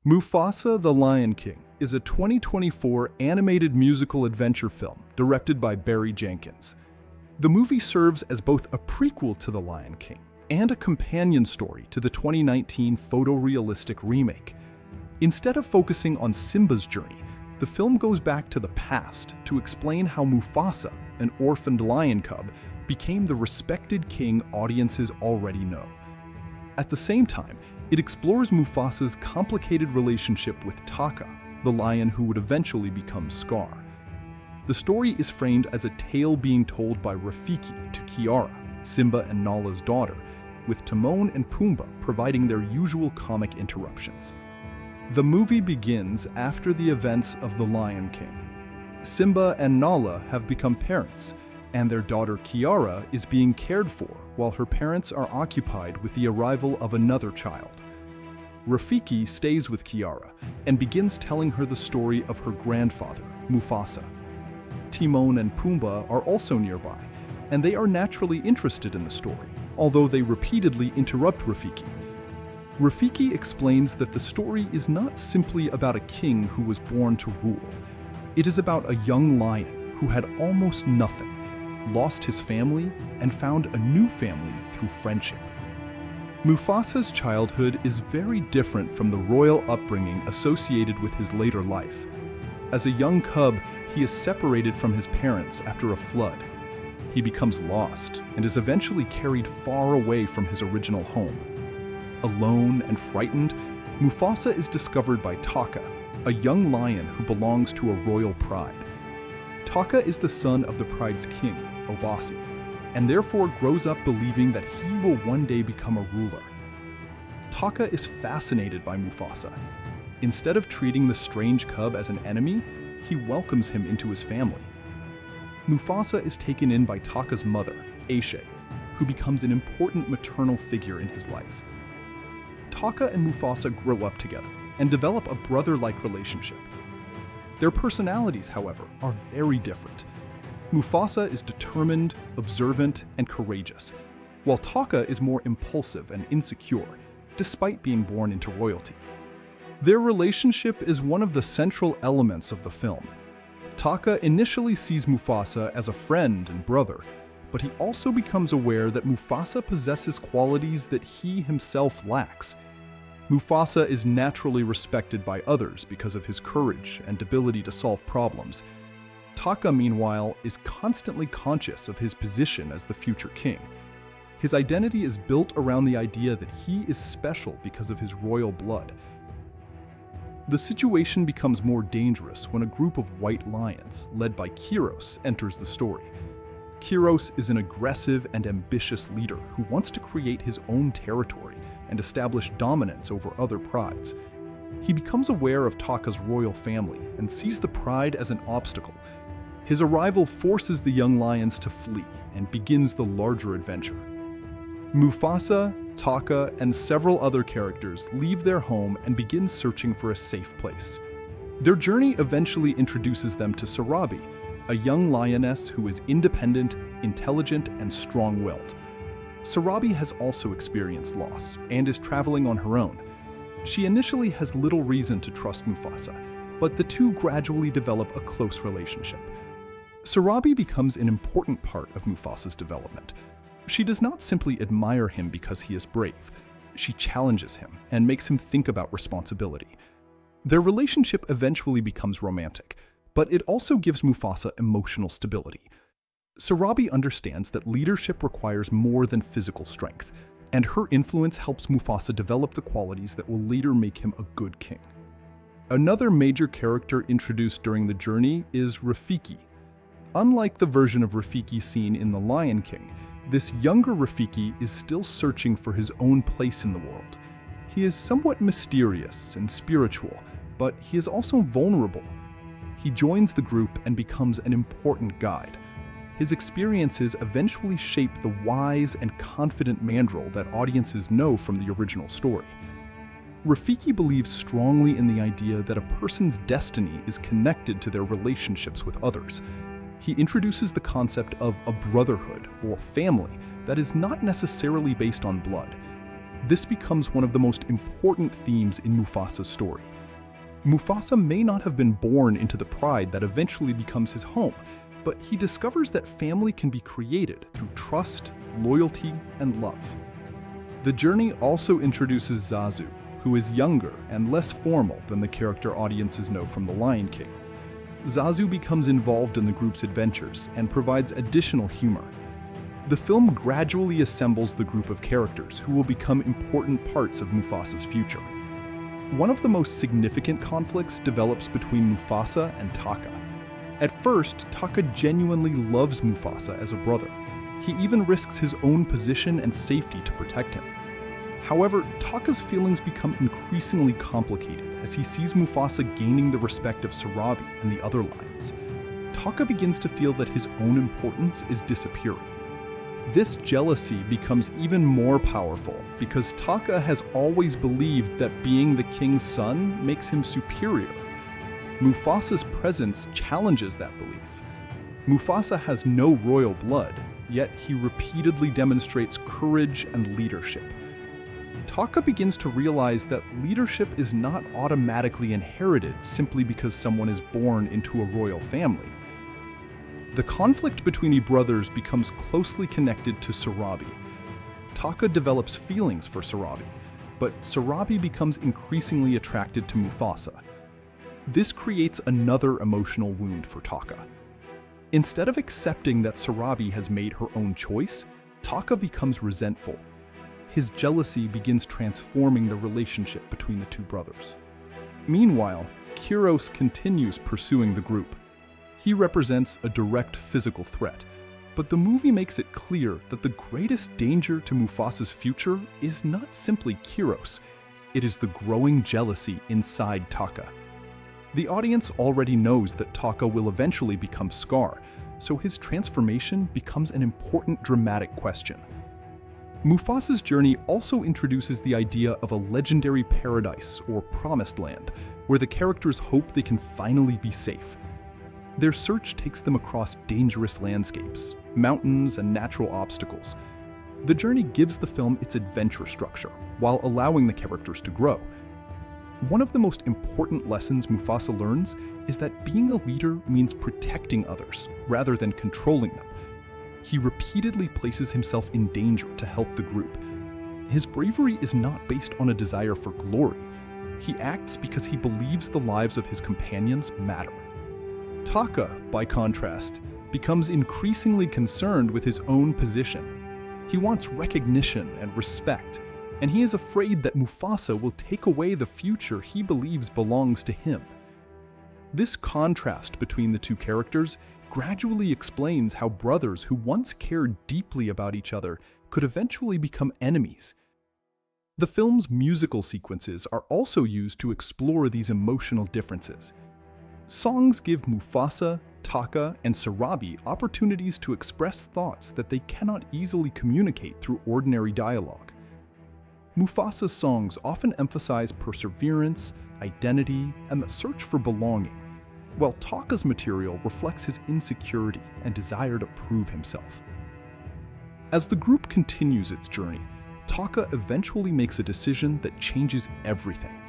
Mufasa: The Lion King is a 2024 animated musical adventure film directed by Barry Jenkins. The movie serves as both a prequel to The Lion King and a companion story to the 2019 photorealistic remake. Instead of focusing on Simba's journey, the film goes back to the past to explain how Mufasa, an orphaned lion cub, became the respected king audiences already know. At the same time, it explores Mufasa's complicated relationship with Taka, the lion who would eventually become Scar. The story is framed as a tale being told by Rafiki to Kiara, Simba and Nala's daughter, with Timon and Pumbaa providing their usual comic interruptions. The movie begins after the events of The Lion King. Simba and Nala have become parents, and their daughter Kiara is being cared for while her parents are occupied with the arrival of another child. Rafiki stays with Kiara and begins telling her the story of her grandfather, Mufasa. Timon and Pumbaa are also nearby, and they are naturally interested in the story, although they repeatedly interrupt Rafiki. Rafiki explains that the story is not simply about a king who was born to rule. It is about a young lion who had almost nothing, lost his family, and found a new family through friendship. Mufasa's childhood is very different from the royal upbringing associated with his later life. As a young cub, he is separated from his parents after a flood. He becomes lost and is eventually carried far away from his original home. Alone and frightened, Mufasa is discovered by Taka, a young lion who belongs to a royal pride. Taka is the son of the pride's king, Obasi, and therefore grows up believing that he will one day become a ruler. Taka is fascinated by Mufasa. Instead of treating the strange cub as an enemy, he welcomes him into his family. Mufasa is taken in by Taka's mother, Aishe, who becomes an important maternal figure in his life. Taka and Mufasa grow up together and develop a brother-like relationship. Their personalities, however, are very different. Mufasa is determined, observant, and courageous, while Taka is more impulsive and insecure, despite being born into royalty. Their relationship is one of the central elements of the film. Taka initially sees Mufasa as a friend and brother, but he also becomes aware that Mufasa possesses qualities that he himself lacks. Mufasa is naturally respected by others because of his courage and ability to solve problems. Taka, meanwhile, is constantly conscious of his position as the future king. His identity is built around the idea that he is special because of his royal blood. The situation becomes more dangerous when a group of white lions, led by Kiros, enters the story. Kiros is an aggressive and ambitious leader who wants to create his own territory and establish dominance over other prides. He becomes aware of Taka's royal family and sees the pride as an obstacle. His arrival forces the young lions to flee and begins the larger adventure. Mufasa, Taka, and several other characters leave their home and begin searching for a safe place. Their journey eventually introduces them to Sarabi, a young lioness who is independent, intelligent, and strong-willed. Sarabi has also experienced loss and is traveling on her own. She initially has little reason to trust Mufasa, but the two gradually develop a close relationship. Sarabi becomes an important part of Mufasa's development. She does not simply admire him because he is brave. She challenges him and makes him think about responsibility. Their relationship eventually becomes romantic, but it also gives Mufasa emotional stability. Sarabi understands that leadership requires more than physical strength, and her influence helps Mufasa develop the qualities that will later make him a good king. Another major character introduced during the journey is Rafiki. Unlike the version of Rafiki seen in The Lion King, this younger Rafiki is still searching for his own place in the world. He is somewhat mysterious and spiritual, but he is also vulnerable. He joins the group and becomes an important guide. His experiences eventually shape the wise and confident mandrill that audiences know from the original story. Rafiki believes strongly in the idea that a person's destiny is connected to their relationships with others. He introduces the concept of a brotherhood or family that is not necessarily based on blood. This becomes one of the most important themes in Mufasa's story. Mufasa may not have been born into the pride that eventually becomes his home, but he discovers that family can be created through trust, loyalty, and love. The journey also introduces Zazu, who is younger and less formal than the character audiences know from The Lion King. Zazu becomes involved in the group's adventures and provides additional humor. The film gradually assembles the group of characters who will become important parts of Mufasa's future. One of the most significant conflicts develops between Mufasa and Taka. At first, Taka genuinely loves Mufasa as a brother. He even risks his own position and safety to protect him. However, Taka's feelings become increasingly complicated as he sees Mufasa gaining the respect of Sarabi and the other lions. Taka begins to feel that his own importance is disappearing. This jealousy becomes even more powerful because Taka has always believed that being the king's son makes him superior. Mufasa's presence challenges that belief. Mufasa has no royal blood, yet he repeatedly demonstrates courage and leadership. Taka begins to realize that leadership is not automatically inherited simply because someone is born into a royal family. The conflict between the brothers becomes closely connected to Sarabi. Taka develops feelings for Sarabi, but Sarabi becomes increasingly attracted to Mufasa. This creates another emotional wound for Taka. Instead of accepting that Sarabi has made her own choice, Taka becomes resentful. His jealousy begins transforming the relationship between the two brothers. Meanwhile, Kyros continues pursuing the group. He represents a direct physical threat, but the movie makes it clear that the greatest danger to Mufasa's future is not simply Kyros, it is the growing jealousy inside Taka. The audience already knows that Taka will eventually become Scar, so his transformation becomes an important dramatic question. Mufasa's journey also introduces the idea of a legendary paradise or promised land, where the characters hope they can finally be safe. Their search takes them across dangerous landscapes, mountains, and natural obstacles. The journey gives the film its adventure structure, while allowing the characters to grow. One of the most important lessons Mufasa learns is that being a leader means protecting others, rather than controlling them. He repeatedly places himself in danger to help the group. His bravery is not based on a desire for glory. He acts because he believes the lives of his companions matter. Taka, by contrast, becomes increasingly concerned with his own position. He wants recognition and respect, and he is afraid that Mufasa will take away the future he believes belongs to him. This contrast between the two characters gradually explains how brothers who once cared deeply about each other could eventually become enemies. The film's musical sequences are also used to explore these emotional differences. Songs give Mufasa, Taka, and Sarabi opportunities to express thoughts that they cannot easily communicate through ordinary dialogue. Mufasa's songs often emphasize perseverance, identity, and the search for belonging, while Taka's material reflects his insecurity and desire to prove himself. As the group continues its journey, Taka eventually makes a decision that changes everything.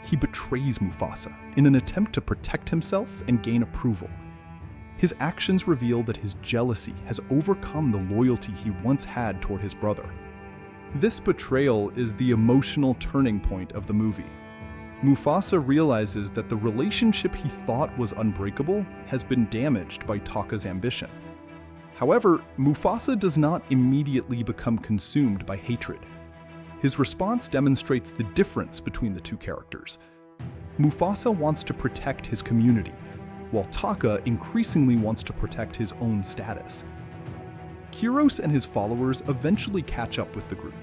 He betrays Mufasa in an attempt to protect himself and gain approval. His actions reveal that his jealousy has overcome the loyalty he once had toward his brother. This betrayal is the emotional turning point of the movie. Mufasa realizes that the relationship he thought was unbreakable has been damaged by Taka's ambition. However, Mufasa does not immediately become consumed by hatred. His response demonstrates the difference between the two characters. Mufasa wants to protect his community, while Taka increasingly wants to protect his own status. Kyros and his followers eventually catch up with the group,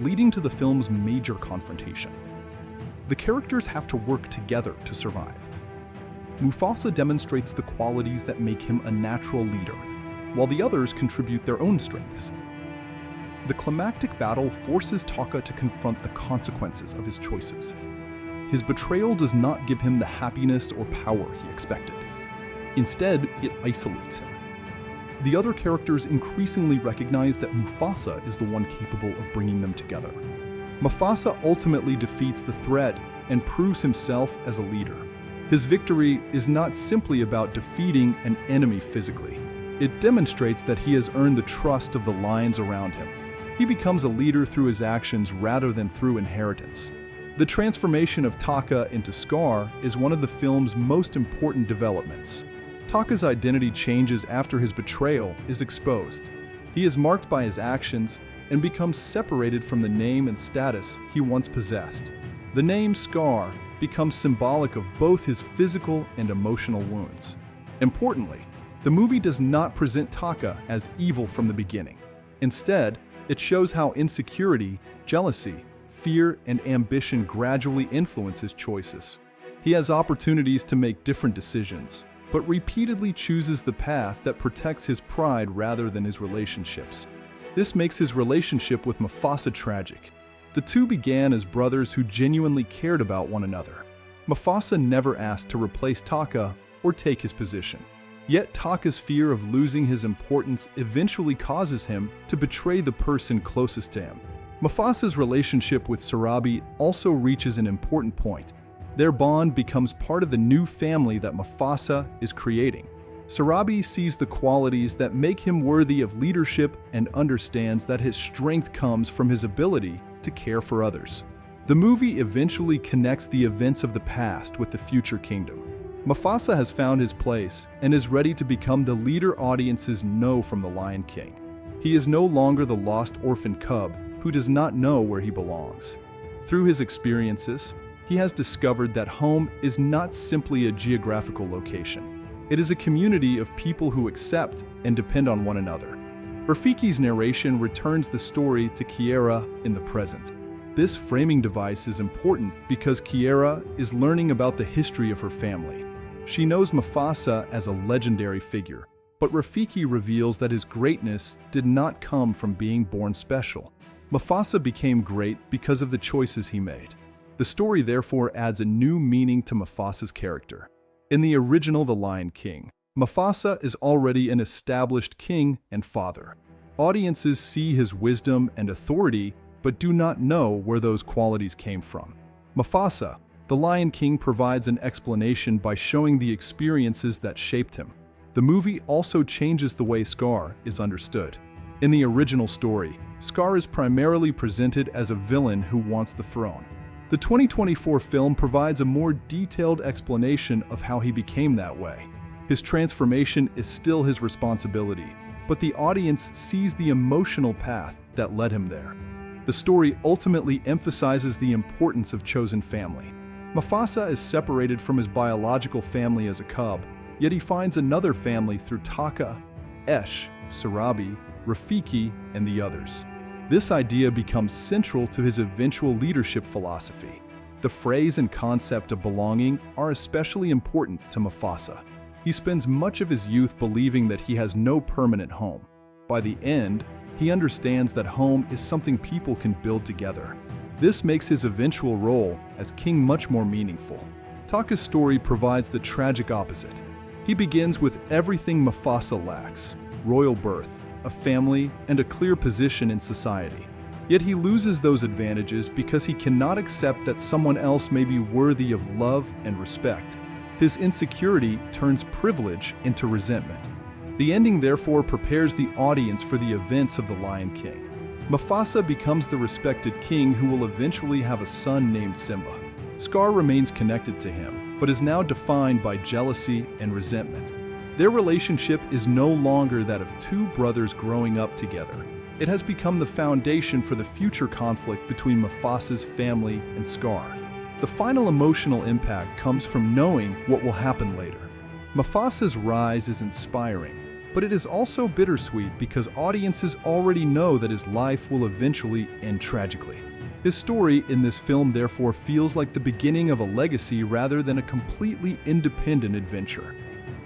leading to the film's major confrontation. The characters have to work together to survive. Mufasa demonstrates the qualities that make him a natural leader, while the others contribute their own strengths. The climactic battle forces Taka to confront the consequences of his choices. His betrayal does not give him the happiness or power he expected. Instead, it isolates him. The other characters increasingly recognize that Mufasa is the one capable of bringing them together. Mufasa ultimately defeats the threat, and proves himself as a leader. His victory is not simply about defeating an enemy physically. It demonstrates that he has earned the trust of the lions around him. He becomes a leader through his actions rather than through inheritance. The transformation of Taka into Scar is one of the film's most important developments. Taka's identity changes after his betrayal is exposed. He is marked by his actions and becomes separated from the name and status he once possessed. The name Scar becomes symbolic of both his physical and emotional wounds. Importantly, the movie does not present Taka as evil from the beginning. Instead, it shows how insecurity, jealousy, fear, and ambition gradually influence his choices. He has opportunities to make different decisions, but repeatedly chooses the path that protects his pride rather than his relationships. This makes his relationship with Mufasa tragic. The two began as brothers who genuinely cared about one another. Mufasa never asked to replace Taka or take his position. Yet Taka's fear of losing his importance eventually causes him to betray the person closest to him. Mufasa's relationship with Sarabi also reaches an important point. Their bond becomes part of the new family that Mufasa is creating. Sarabi sees the qualities that make him worthy of leadership and understands that his strength comes from his ability to care for others. The movie eventually connects the events of the past with the future kingdom. Mufasa has found his place and is ready to become the leader audiences know from The Lion King. He is no longer the lost orphan cub who does not know where he belongs. Through his experiences, he has discovered that home is not simply a geographical location. It is a community of people who accept and depend on one another. Rafiki's narration returns the story to Kiera in the present. This framing device is important because Kiera is learning about the history of her family. She knows Mufasa as a legendary figure, but Rafiki reveals that his greatness did not come from being born special. Mufasa became great because of the choices he made. The story therefore adds a new meaning to Mufasa's character. In the original The Lion King, Mufasa is already an established king and father. Audiences see his wisdom and authority, but do not know where those qualities came from. Mufasa, The Lion King provides an explanation by showing the experiences that shaped him. The movie also changes the way Scar is understood. In the original story, Scar is primarily presented as a villain who wants the throne. The 2024 film provides a more detailed explanation of how he became that way. His transformation is still his responsibility, but the audience sees the emotional path that led him there. The story ultimately emphasizes the importance of chosen family. Mufasa is separated from his biological family as a cub, yet he finds another family through Taka, Esh, Sarabi, Rafiki, and the others. This idea becomes central to his eventual leadership philosophy. The phrase and concept of belonging are especially important to Mufasa. He spends much of his youth believing that he has no permanent home. By the end, he understands that home is something people can build together. This makes his eventual role as king much more meaningful. Taka's story provides the tragic opposite. He begins with everything Mufasa lacks: royal birth, a family, and a clear position in society. Yet he loses those advantages because he cannot accept that someone else may be worthy of love and respect. His insecurity turns privilege into resentment. The ending therefore prepares the audience for the events of The Lion King. Mufasa becomes the respected king who will eventually have a son named Simba. Scar remains connected to him, but is now defined by jealousy and resentment. Their relationship is no longer that of two brothers growing up together. It has become the foundation for the future conflict between Mufasa's family and Scar. The final emotional impact comes from knowing what will happen later. Mufasa's rise is inspiring, but it is also bittersweet because audiences already know that his life will eventually end tragically. His story in this film therefore feels like the beginning of a legacy rather than a completely independent adventure.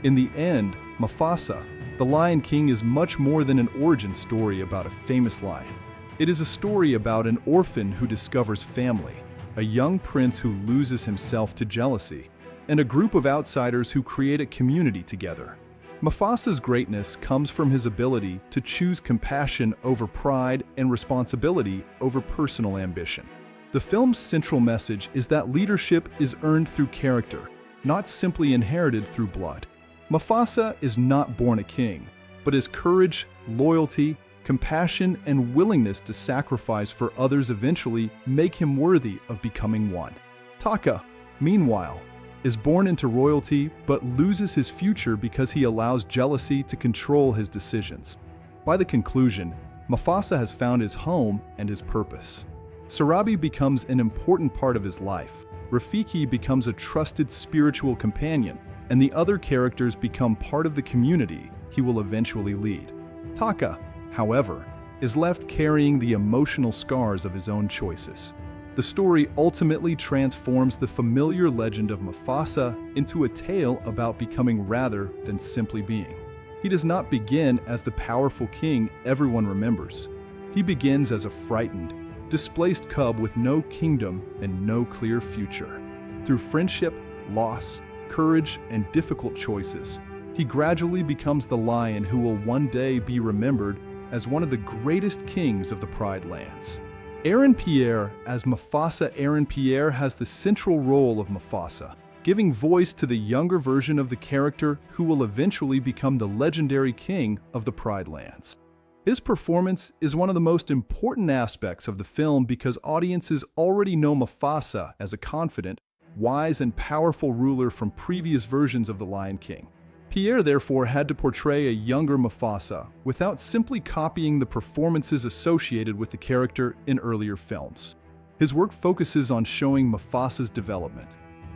In the end, Mufasa, The Lion King, is much more than an origin story about a famous lion. It is a story about an orphan who discovers family, a young prince who loses himself to jealousy, and a group of outsiders who create a community together. Mufasa's greatness comes from his ability to choose compassion over pride and responsibility over personal ambition. The film's central message is that leadership is earned through character, not simply inherited through blood. Mufasa is not born a king, but his courage, loyalty, compassion, and willingness to sacrifice for others eventually make him worthy of becoming one. Taka, meanwhile, is born into royalty but loses his future because he allows jealousy to control his decisions. By the conclusion, Mufasa has found his home and his purpose. Sarabi becomes an important part of his life. Rafiki becomes a trusted spiritual companion, and the other characters become part of the community he will eventually lead. Taka, however, is left carrying the emotional scars of his own choices. The story ultimately transforms the familiar legend of Mufasa into a tale about becoming rather than simply being. He does not begin as the powerful king everyone remembers. He begins as a frightened, displaced cub with no kingdom and no clear future. Through friendship, loss, courage, and difficult choices, he gradually becomes the lion who will one day be remembered as one of the greatest kings of the Pride Lands. Aaron Pierre as Mufasa. Aaron Pierre has the central role of Mufasa, giving voice to the younger version of the character who will eventually become the legendary king of the Pride Lands. His performance is one of the most important aspects of the film because audiences already know Mufasa as a confident, wise, and powerful ruler from previous versions of The Lion King. Pierre therefore had to portray a younger Mufasa without simply copying the performances associated with the character in earlier films. His work focuses on showing Mufasa's development.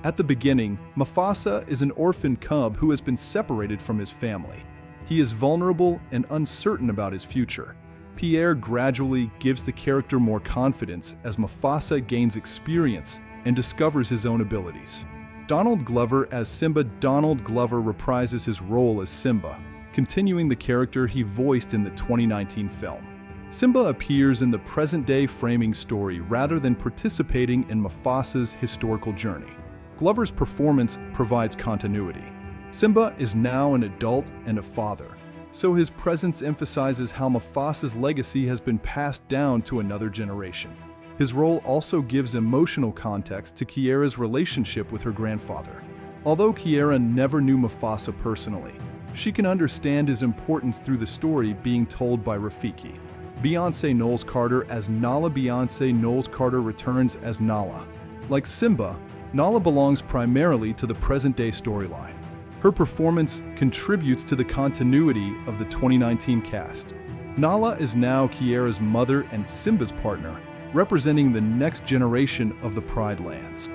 At the beginning, Mufasa is an orphan cub who has been separated from his family. He is vulnerable and uncertain about his future. Pierre gradually gives the character more confidence as Mufasa gains experience and discovers his own abilities. Donald Glover as Simba. Donald Glover reprises his role as Simba, continuing the character he voiced in the 2019 film. Simba appears in the present-day framing story rather than participating in Mufasa's historical journey. Glover's performance provides continuity. Simba is now an adult and a father, so his presence emphasizes how Mufasa's legacy has been passed down to another generation. His role also gives emotional context to Kiara's relationship with her grandfather. Although Kiara never knew Mufasa personally, she can understand his importance through the story being told by Rafiki. Beyonce Knowles Carter as Nala. Beyonce Knowles Carter returns as Nala. Like Simba, Nala belongs primarily to the present-day storyline. Her performance contributes to the continuity of the 2019 cast. Nala is now Kiara's mother and Simba's partner, representing the next generation of the Pride Lands.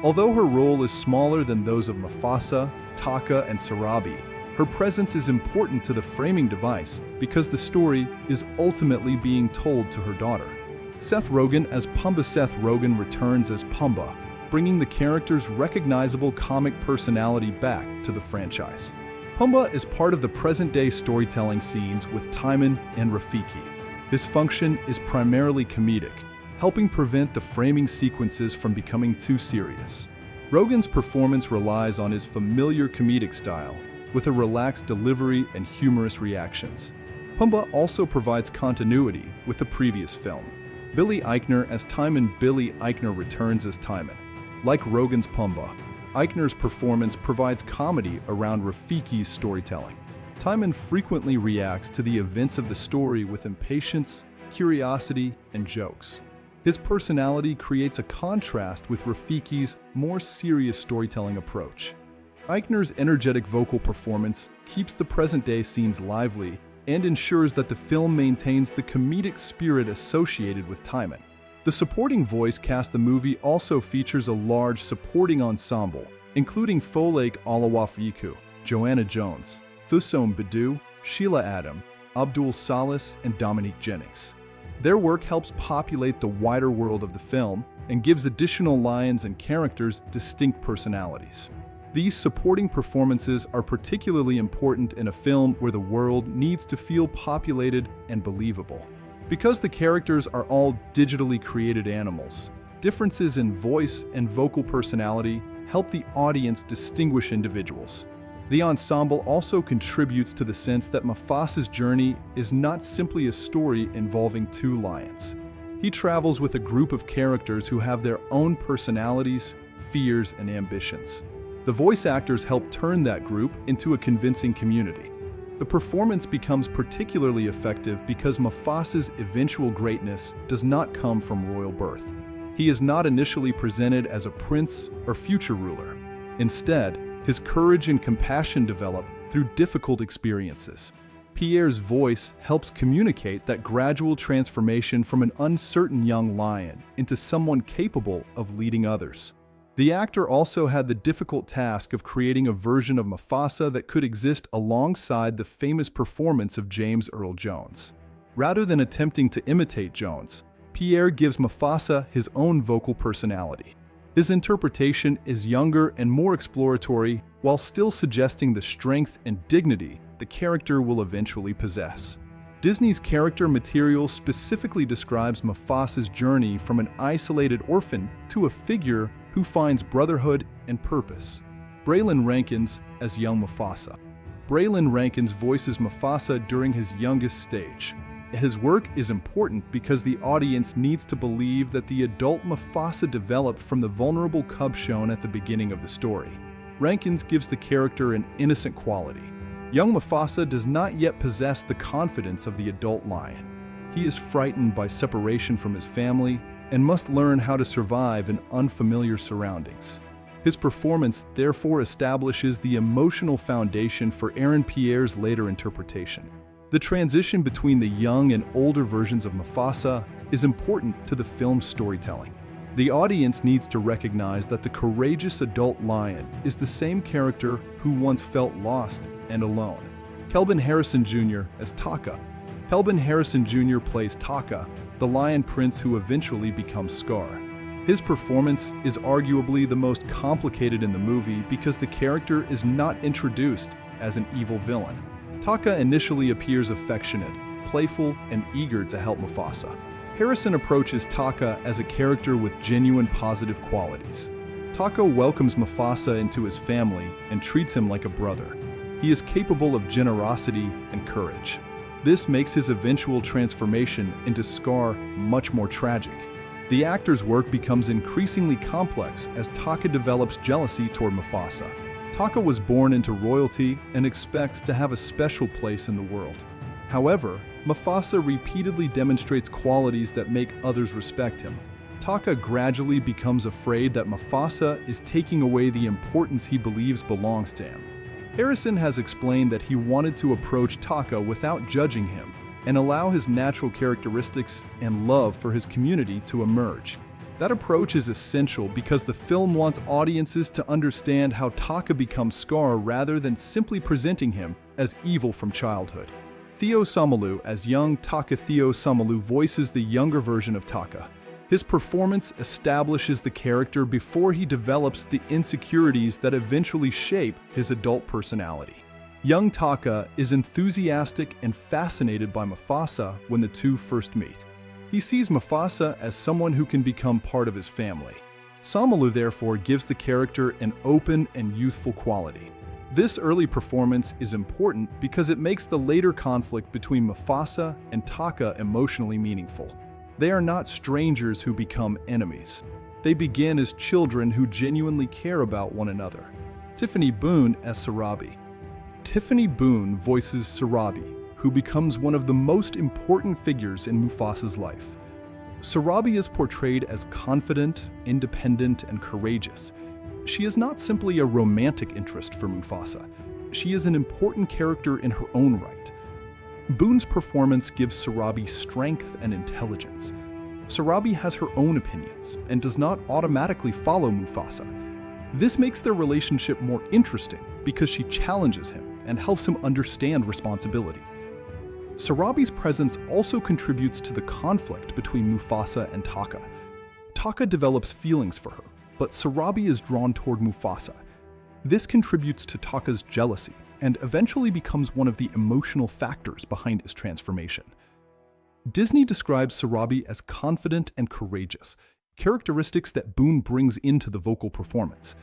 Although her role is smaller than those of Mufasa, Taka, and Sarabi, her presence is important to the framing device because the story is ultimately being told to her daughter. Seth Rogen as Pumbaa. Seth Rogen returns as Pumbaa, bringing the character's recognizable comic personality back to the franchise. Pumbaa is part of the present-day storytelling scenes with Timon and Rafiki. His function is primarily comedic, helping prevent the framing sequences from becoming too serious. Rogen's performance relies on his familiar comedic style, with a relaxed delivery and humorous reactions. Pumbaa also provides continuity with the previous film. Billy Eichner as Timon. Billy Eichner returns as Timon. Like Rogen's Pumbaa, Eichner's performance provides comedy around Rafiki's storytelling. Timon frequently reacts to the events of the story with impatience, curiosity, and jokes. His personality creates a contrast with Rafiki's more serious storytelling approach. Eichner's energetic vocal performance keeps the present-day scenes lively and ensures that the film maintains the comedic spirit associated with Timon. The supporting voice cast. The movie also features a large supporting ensemble, including Folake Olawafiku, Joanna Jones, Thusom Badu, Sheila Adam, Abdul Salas, and Dominique Jennings. Their work helps populate the wider world of the film and gives additional lions and characters distinct personalities. These supporting performances are particularly important in a film where the world needs to feel populated and believable. Because the characters are all digitally created animals, differences in voice and vocal personality help the audience distinguish individuals. The ensemble also contributes to the sense that Mufasa's journey is not simply a story involving two lions. He travels with a group of characters who have their own personalities, fears, and ambitions. The voice actors help turn that group into a convincing community. The performance becomes particularly effective because Mufasa's eventual greatness does not come from royal birth. He is not initially presented as a prince or future ruler. Instead, his courage and compassion develop through difficult experiences. Pierre's voice helps communicate that gradual transformation from an uncertain young lion into someone capable of leading others. The actor also had the difficult task of creating a version of Mufasa that could exist alongside the famous performance of James Earl Jones. Rather than attempting to imitate Jones, Pierre gives Mufasa his own vocal personality. His interpretation is younger and more exploratory, while still suggesting the strength and dignity the character will eventually possess. Disney's character material specifically describes Mufasa's journey from an isolated orphan to a figure who finds brotherhood and purpose. Braylon Rankins as young Mufasa. Braylon Rankins voices Mufasa during his youngest stage. His work is important because the audience needs to believe that the adult Mufasa developed from the vulnerable cub shown at the beginning of the story. Rankins gives the character an innocent quality. Young Mufasa does not yet possess the confidence of the adult lion. He is frightened by separation from his family and must learn how to survive in unfamiliar surroundings. His performance therefore establishes the emotional foundation for Aaron Pierre's later interpretation. The transition between the young and older versions of Mufasa is important to the film's storytelling. The audience needs to recognize that the courageous adult lion is the same character who once felt lost and alone. Kelvin Harrison Jr. as Taka. Kelvin Harrison Jr. plays Taka, the lion prince who eventually becomes Scar. His performance is arguably the most complicated in the movie because the character is not introduced as an evil villain. Taka initially appears affectionate, playful, and eager to help Mufasa. Harrison approaches Taka as a character with genuine positive qualities. Taka welcomes Mufasa into his family and treats him like a brother. He is capable of generosity and courage. This makes his eventual transformation into Scar much more tragic. The actor's work becomes increasingly complex as Taka develops jealousy toward Mufasa. Taka was born into royalty and expects to have a special place in the world. However, Mufasa repeatedly demonstrates qualities that make others respect him. Taka gradually becomes afraid that Mufasa is taking away the importance he believes belongs to him. Harrison has explained that he wanted to approach Taka without judging him and allow his natural characteristics and love for his community to emerge. That approach is essential because the film wants audiences to understand how Taka becomes Scar rather than simply presenting him as evil from childhood. Theo Samalu as young Taka. Theo Samalu voices the younger version of Taka. His performance establishes the character before he develops the insecurities that eventually shape his adult personality. Young Taka is enthusiastic and fascinated by Mufasa when the two first meet. He sees Mufasa as someone who can become part of his family. Samalu therefore gives the character an open and youthful quality. This early performance is important because it makes the later conflict between Mufasa and Taka emotionally meaningful. They are not strangers who become enemies. They begin as children who genuinely care about one another. Tiffany Boone as Sarabi. Tiffany Boone voices Sarabi, who becomes one of the most important figures in Mufasa's life. Sarabi is portrayed as confident, independent, and courageous. She is not simply a romantic interest for Mufasa. She is an important character in her own right. Boone's performance gives Sarabi strength and intelligence. Sarabi has her own opinions and does not automatically follow Mufasa. This makes their relationship more interesting because she challenges him and helps him understand responsibility. Sarabi's presence also contributes to the conflict between Mufasa and Taka. Taka develops feelings for her, but Sarabi is drawn toward Mufasa. This contributes to Taka's jealousy and eventually becomes one of the emotional factors behind his transformation. Disney describes Sarabi as confident and courageous, characteristics that Boone brings into the vocal performance.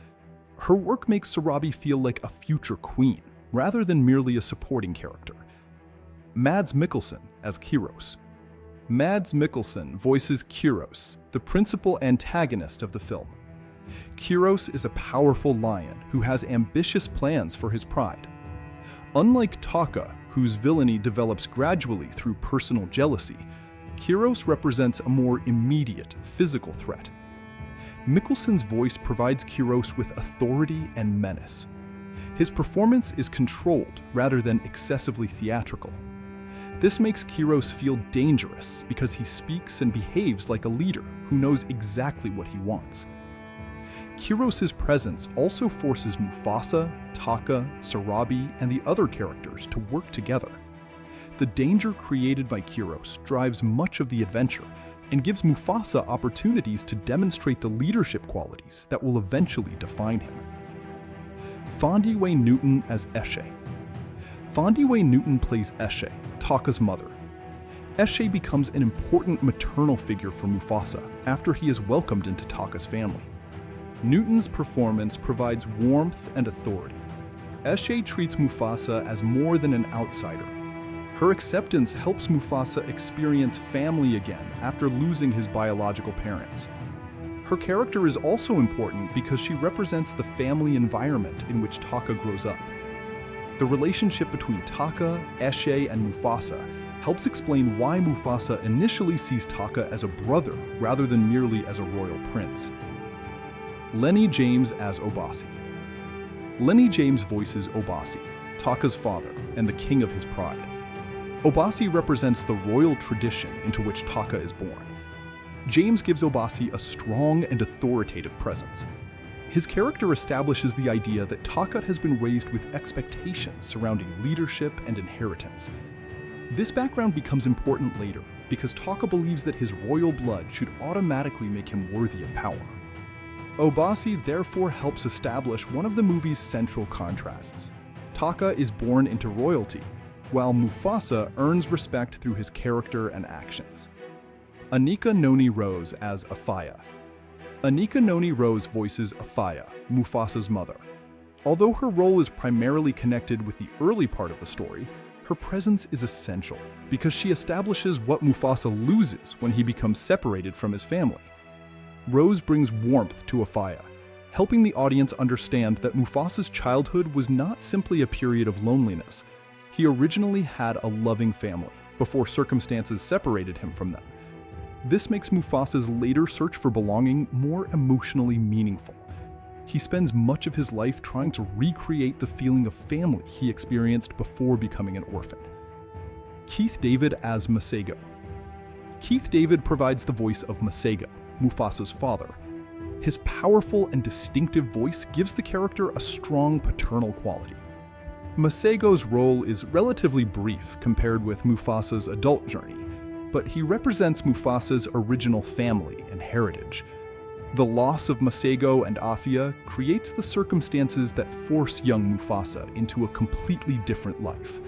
Her work makes Sarabi feel like a future queen, rather than merely a supporting character. Mads Mikkelsen as Kyros. Mads Mikkelsen voices Kyros, the principal antagonist of the film. Kyros is a powerful lion who has ambitious plans for his pride. Unlike Taka, whose villainy develops gradually through personal jealousy, Kyros represents a more immediate, physical threat. Mikkelsen's voice provides Kyros with authority and menace. His performance is controlled rather than excessively theatrical. This makes Kyros feel dangerous because he speaks and behaves like a leader who knows exactly what he wants. Kyros' presence also forces Mufasa, Taka, Sarabi, and the other characters to work together. The danger created by Kyros drives much of the adventure and gives Mufasa opportunities to demonstrate the leadership qualities that will eventually define him. Fondiwe Newton as Eshe. Fondiwe Newton plays Eshe, Taka's mother. Eshe becomes an important maternal figure for Mufasa after he is welcomed into Taka's family. Newton's performance provides warmth and authority. Eshe treats Mufasa as more than an outsider. Her acceptance helps Mufasa experience family again after losing his biological parents. Her character is also important because she represents the family environment in which Taka grows up. The relationship between Taka, Eshe, and Mufasa helps explain why Mufasa initially sees Taka as a brother rather than merely as a royal prince. Lenny James as Obasi. Lenny James voices Obasi, Taka's father and the king of his pride. Obasi represents the royal tradition into which Taka is born. James gives Obasi a strong and authoritative presence. His character establishes the idea that Taka has been raised with expectations surrounding leadership and inheritance. This background becomes important later because Taka believes that his royal blood should automatically make him worthy of power. Obasi therefore helps establish one of the movie's central contrasts. Taka is born into royalty, while Mufasa earns respect through his character and actions. Anika Noni Rose as Afaya. Anika Noni Rose voices Afaya, Mufasa's mother. Although her role is primarily connected with the early part of the story, her presence is essential because she establishes what Mufasa loses when he becomes separated from his family. Rose brings warmth to Afaya, helping the audience understand that Mufasa's childhood was not simply a period of loneliness. He originally had a loving family before circumstances separated him from them. This makes Mufasa's later search for belonging more emotionally meaningful. He spends much of his life trying to recreate the feeling of family he experienced before becoming an orphan. Keith David as Masego. Keith David provides the voice of Masego, Mufasa's father. His powerful and distinctive voice gives the character a strong paternal quality. Masego's role is relatively brief compared with Mufasa's adult journey, but he represents Mufasa's original family and heritage. The loss of Masego and Afia creates the circumstances that force young Mufasa into a completely different life.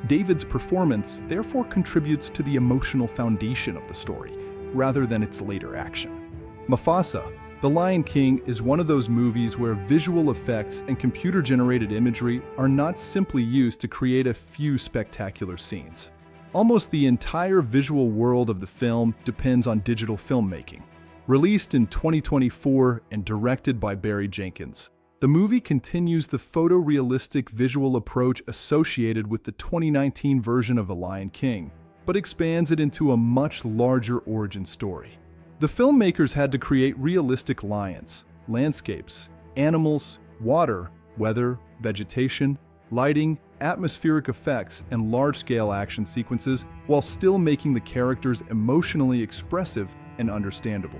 David's performance therefore contributes to the emotional foundation of the story, rather than its later action. Mufasa, The Lion King is one of those movies where visual effects and computer-generated imagery are not simply used to create a few spectacular scenes. Almost the entire visual world of the film depends on digital filmmaking. Released in 2024 and directed by Barry Jenkins, the movie continues the photorealistic visual approach associated with the 2019 version of The Lion King, but expands it into a much larger origin story. The filmmakers had to create realistic lions, landscapes, animals, water, weather, vegetation, lighting, atmospheric effects, and large-scale action sequences while still making the characters emotionally expressive and understandable.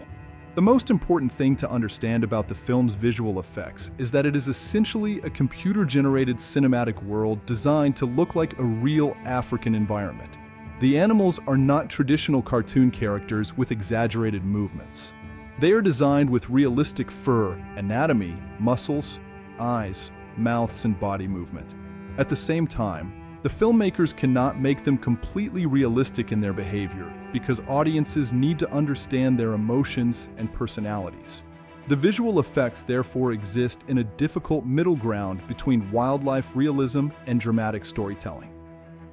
The most important thing to understand about the film's visual effects is that it is essentially a computer-generated cinematic world designed to look like a real African environment. The animals are not traditional cartoon characters with exaggerated movements. They are designed with realistic fur, anatomy, muscles, eyes, mouths, and body movement. At the same time, the filmmakers cannot make them completely realistic in their behavior because audiences need to understand their emotions and personalities. The visual effects therefore exist in a difficult middle ground between wildlife realism and dramatic storytelling.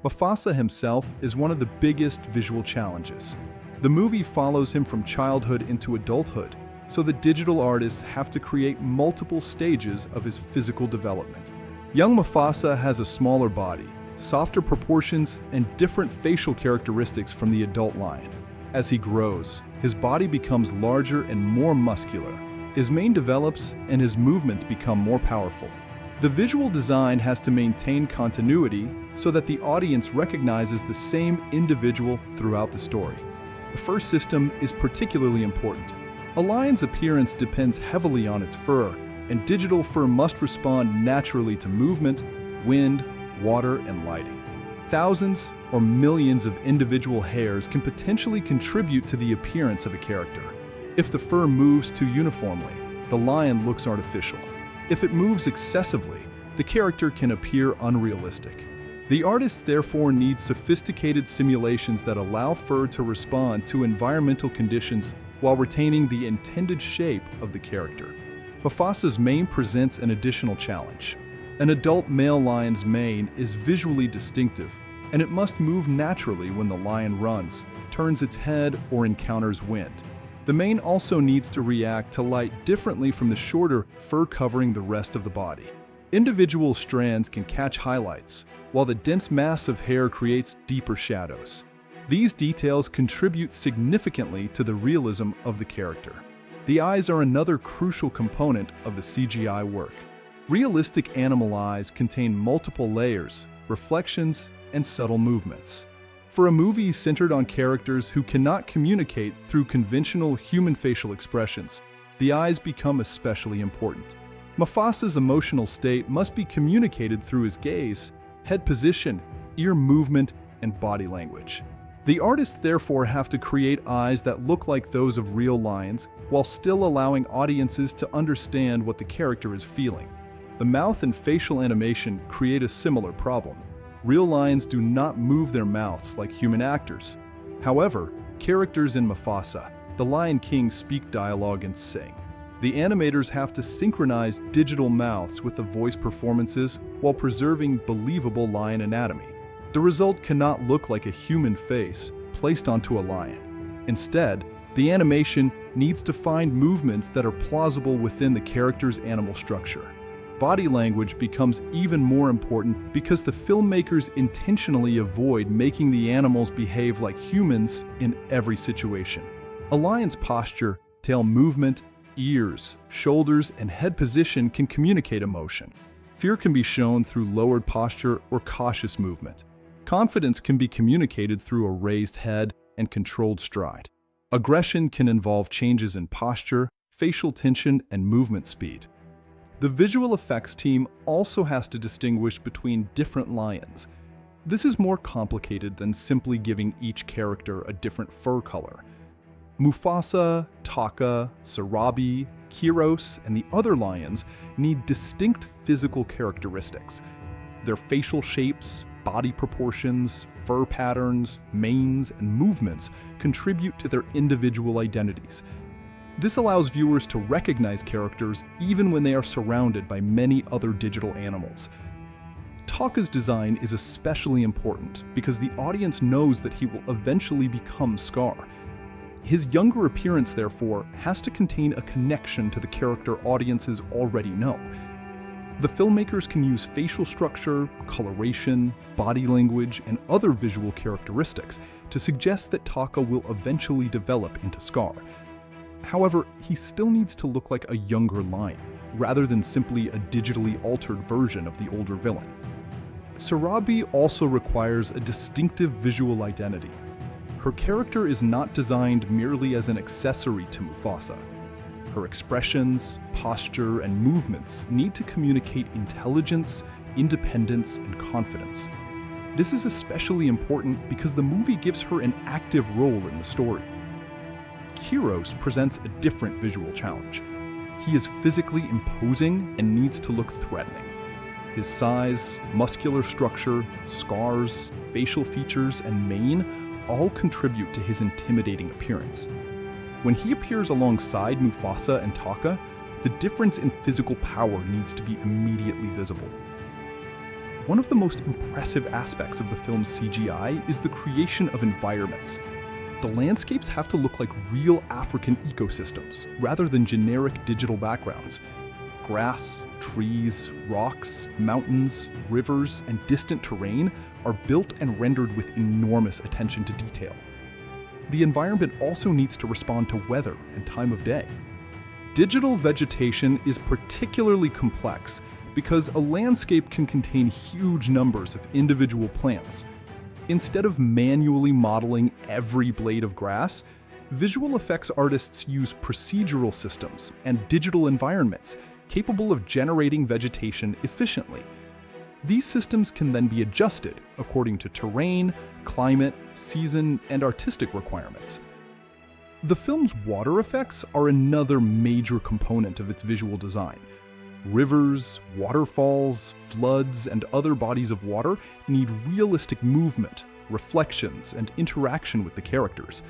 Mufasa himself is one of the biggest visual challenges. The movie follows him from childhood into adulthood, so the digital artists have to create multiple stages of his physical development. Young Mufasa has a smaller body, softer proportions, and different facial characteristics from the adult lion. As he grows, his body becomes larger and more muscular. His mane develops and his movements become more powerful. The visual design has to maintain continuity so that the audience recognizes the same individual throughout the story. The fur system is particularly important. A lion's appearance depends heavily on its fur, and digital fur must respond naturally to movement, wind, water, and lighting. Thousands or millions of individual hairs can potentially contribute to the appearance of a character. If the fur moves too uniformly, the lion looks artificial. If it moves excessively, the character can appear unrealistic. The artist therefore needs sophisticated simulations that allow fur to respond to environmental conditions while retaining the intended shape of the character. Mufasa's mane presents an additional challenge. An adult male lion's mane is visually distinctive, and it must move naturally when the lion runs, turns its head, or encounters wind. The mane also needs to react to light differently from the shorter fur covering the rest of the body. Individual strands can catch highlights, while the dense mass of hair creates deeper shadows. These details contribute significantly to the realism of the character. The eyes are another crucial component of the CGI work. Realistic animal eyes contain multiple layers, reflections, and subtle movements. For a movie centered on characters who cannot communicate through conventional human facial expressions, the eyes become especially important. Mufasa's emotional state must be communicated through his gaze, head position, ear movement, and body language. The artists therefore have to create eyes that look like those of real lions, while still allowing audiences to understand what the character is feeling. The mouth and facial animation create a similar problem. Real lions do not move their mouths like human actors. However, characters in Mufasa, the Lion King, speak dialogue and sing. The animators have to synchronize digital mouths with the voice performances while preserving believable lion anatomy. The result cannot look like a human face placed onto a lion. Instead, the animation needs to find movements that are plausible within the character's animal structure. Body language becomes even more important because the filmmakers intentionally avoid making the animals behave like humans in every situation. A lion's posture, tail movement, ears, shoulders, and head position can communicate emotion. Fear can be shown through lowered posture or cautious movement. Confidence can be communicated through a raised head and controlled stride. Aggression can involve changes in posture, facial tension, and movement speed. The visual effects team also has to distinguish between different lions. This is more complicated than simply giving each character a different fur color. Mufasa, Taka, Sarabi, Kiros, and the other lions need distinct physical characteristics. Their facial shapes, body proportions, fur patterns, manes, and movements contribute to their individual identities. This allows viewers to recognize characters even when they are surrounded by many other digital animals. Taka's design is especially important because the audience knows that he will eventually become Scar. His younger appearance, therefore, has to contain a connection to the character audiences already know. The filmmakers can use facial structure, coloration, body language, and other visual characteristics to suggest that Taka will eventually develop into Scar. However, he still needs to look like a younger lion, rather than simply a digitally altered version of the older villain. Sarabi also requires a distinctive visual identity. Her character is not designed merely as an accessory to Mufasa. Her expressions, posture, and movements need to communicate intelligence, independence, and confidence. This is especially important because the movie gives her an active role in the story. Kiros presents a different visual challenge. He is physically imposing and needs to look threatening. His size, muscular structure, scars, facial features, and mane all contribute to his intimidating appearance. When he appears alongside Mufasa and Taka, the difference in physical power needs to be immediately visible. One of the most impressive aspects of the film's CGI is the creation of environments. The landscapes have to look like real African ecosystems, rather than generic digital backgrounds. Grass, trees, rocks, mountains, rivers, and distant terrain are built and rendered with enormous attention to detail. The environment also needs to respond to weather and time of day. Digital vegetation is particularly complex because a landscape can contain huge numbers of individual plants. Instead of manually modeling every blade of grass, visual effects artists use procedural systems and digital environments capable of generating vegetation efficiently. These systems can then be adjusted according to terrain, climate, season, and artistic requirements. The film's water effects are another major component of its visual design. Rivers, waterfalls, floods, and other bodies of water need realistic movement, reflections, and interaction with the characters.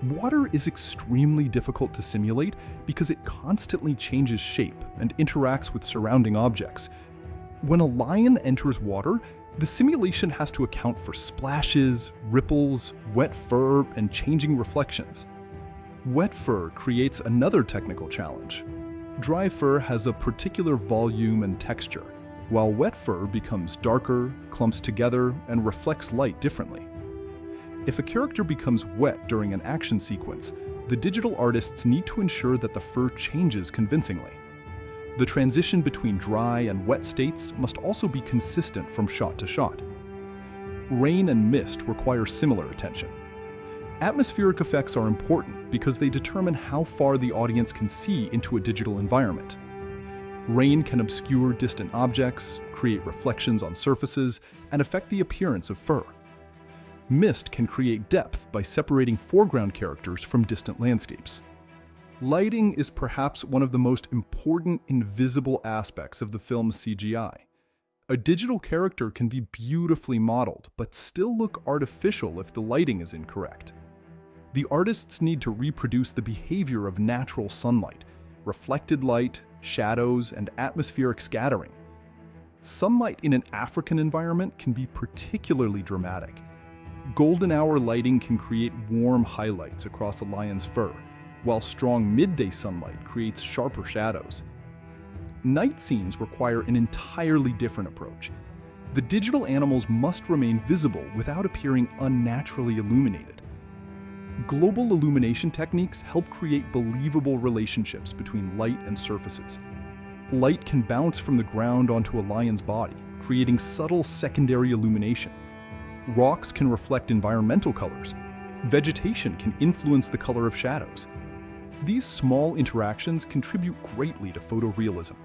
Water is extremely difficult to simulate because it constantly changes shape and interacts with surrounding objects. When a lion enters water, the simulation has to account for splashes, ripples, wet fur, and changing reflections. Wet fur creates another technical challenge. Dry fur has a particular volume and texture, while wet fur becomes darker, clumps together, and reflects light differently. If a character becomes wet during an action sequence, the digital artists need to ensure that the fur changes convincingly. The transition between dry and wet states must also be consistent from shot to shot. Rain and mist require similar attention. Atmospheric effects are important because they determine how far the audience can see into a digital environment. Rain can obscure distant objects, create reflections on surfaces, and affect the appearance of fur. Mist can create depth by separating foreground characters from distant landscapes. Lighting is perhaps one of the most important invisible aspects of the film's CGI. A digital character can be beautifully modeled, but still look artificial if the lighting is incorrect. The artists need to reproduce the behavior of natural sunlight, reflected light, shadows, and atmospheric scattering. Sunlight in an African environment can be particularly dramatic. Golden hour lighting can create warm highlights across a lion's fur, while strong midday sunlight creates sharper shadows. Night scenes require an entirely different approach. The digital animals must remain visible without appearing unnaturally illuminated. Global illumination techniques help create believable relationships between light and surfaces. Light can bounce from the ground onto a lion's body, creating subtle secondary illumination. Rocks can reflect environmental colors. Vegetation can influence the color of shadows. These small interactions contribute greatly to photorealism.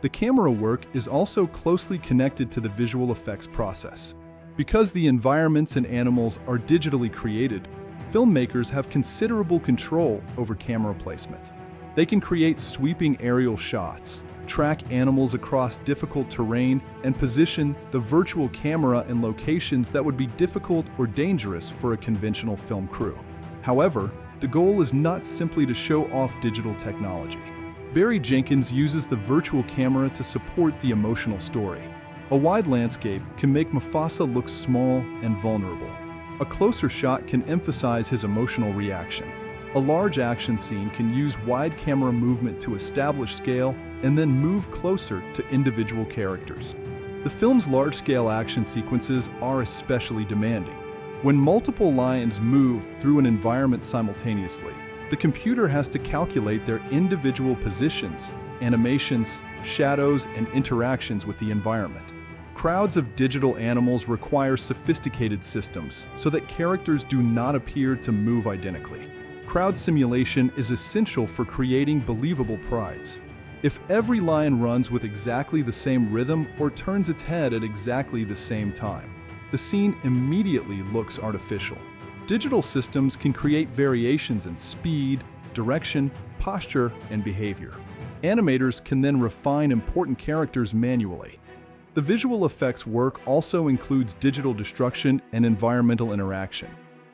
The camera work is also closely connected to the visual effects process. Because the environments and animals are digitally created, filmmakers have considerable control over camera placement. They can create sweeping aerial shots, track animals across difficult terrain, and position the virtual camera in locations that would be difficult or dangerous for a conventional film crew. However, the goal is not simply to show off digital technology. Barry Jenkins uses the virtual camera to support the emotional story. A wide landscape can make Mufasa look small and vulnerable. A closer shot can emphasize his emotional reaction. A large action scene can use wide camera movement to establish scale and then move closer to individual characters. The film's large-scale action sequences are especially demanding. When multiple lions move through an environment simultaneously, the computer has to calculate their individual positions, animations, shadows, and interactions with the environment. Crowds of digital animals require sophisticated systems so that characters do not appear to move identically. Crowd simulation is essential for creating believable prides. If every lion runs with exactly the same rhythm or turns its head at exactly the same time, the scene immediately looks artificial. Digital systems can create variations in speed, direction, posture, and behavior. Animators can then refine important characters manually. The visual effects work also includes digital destruction and environmental interaction.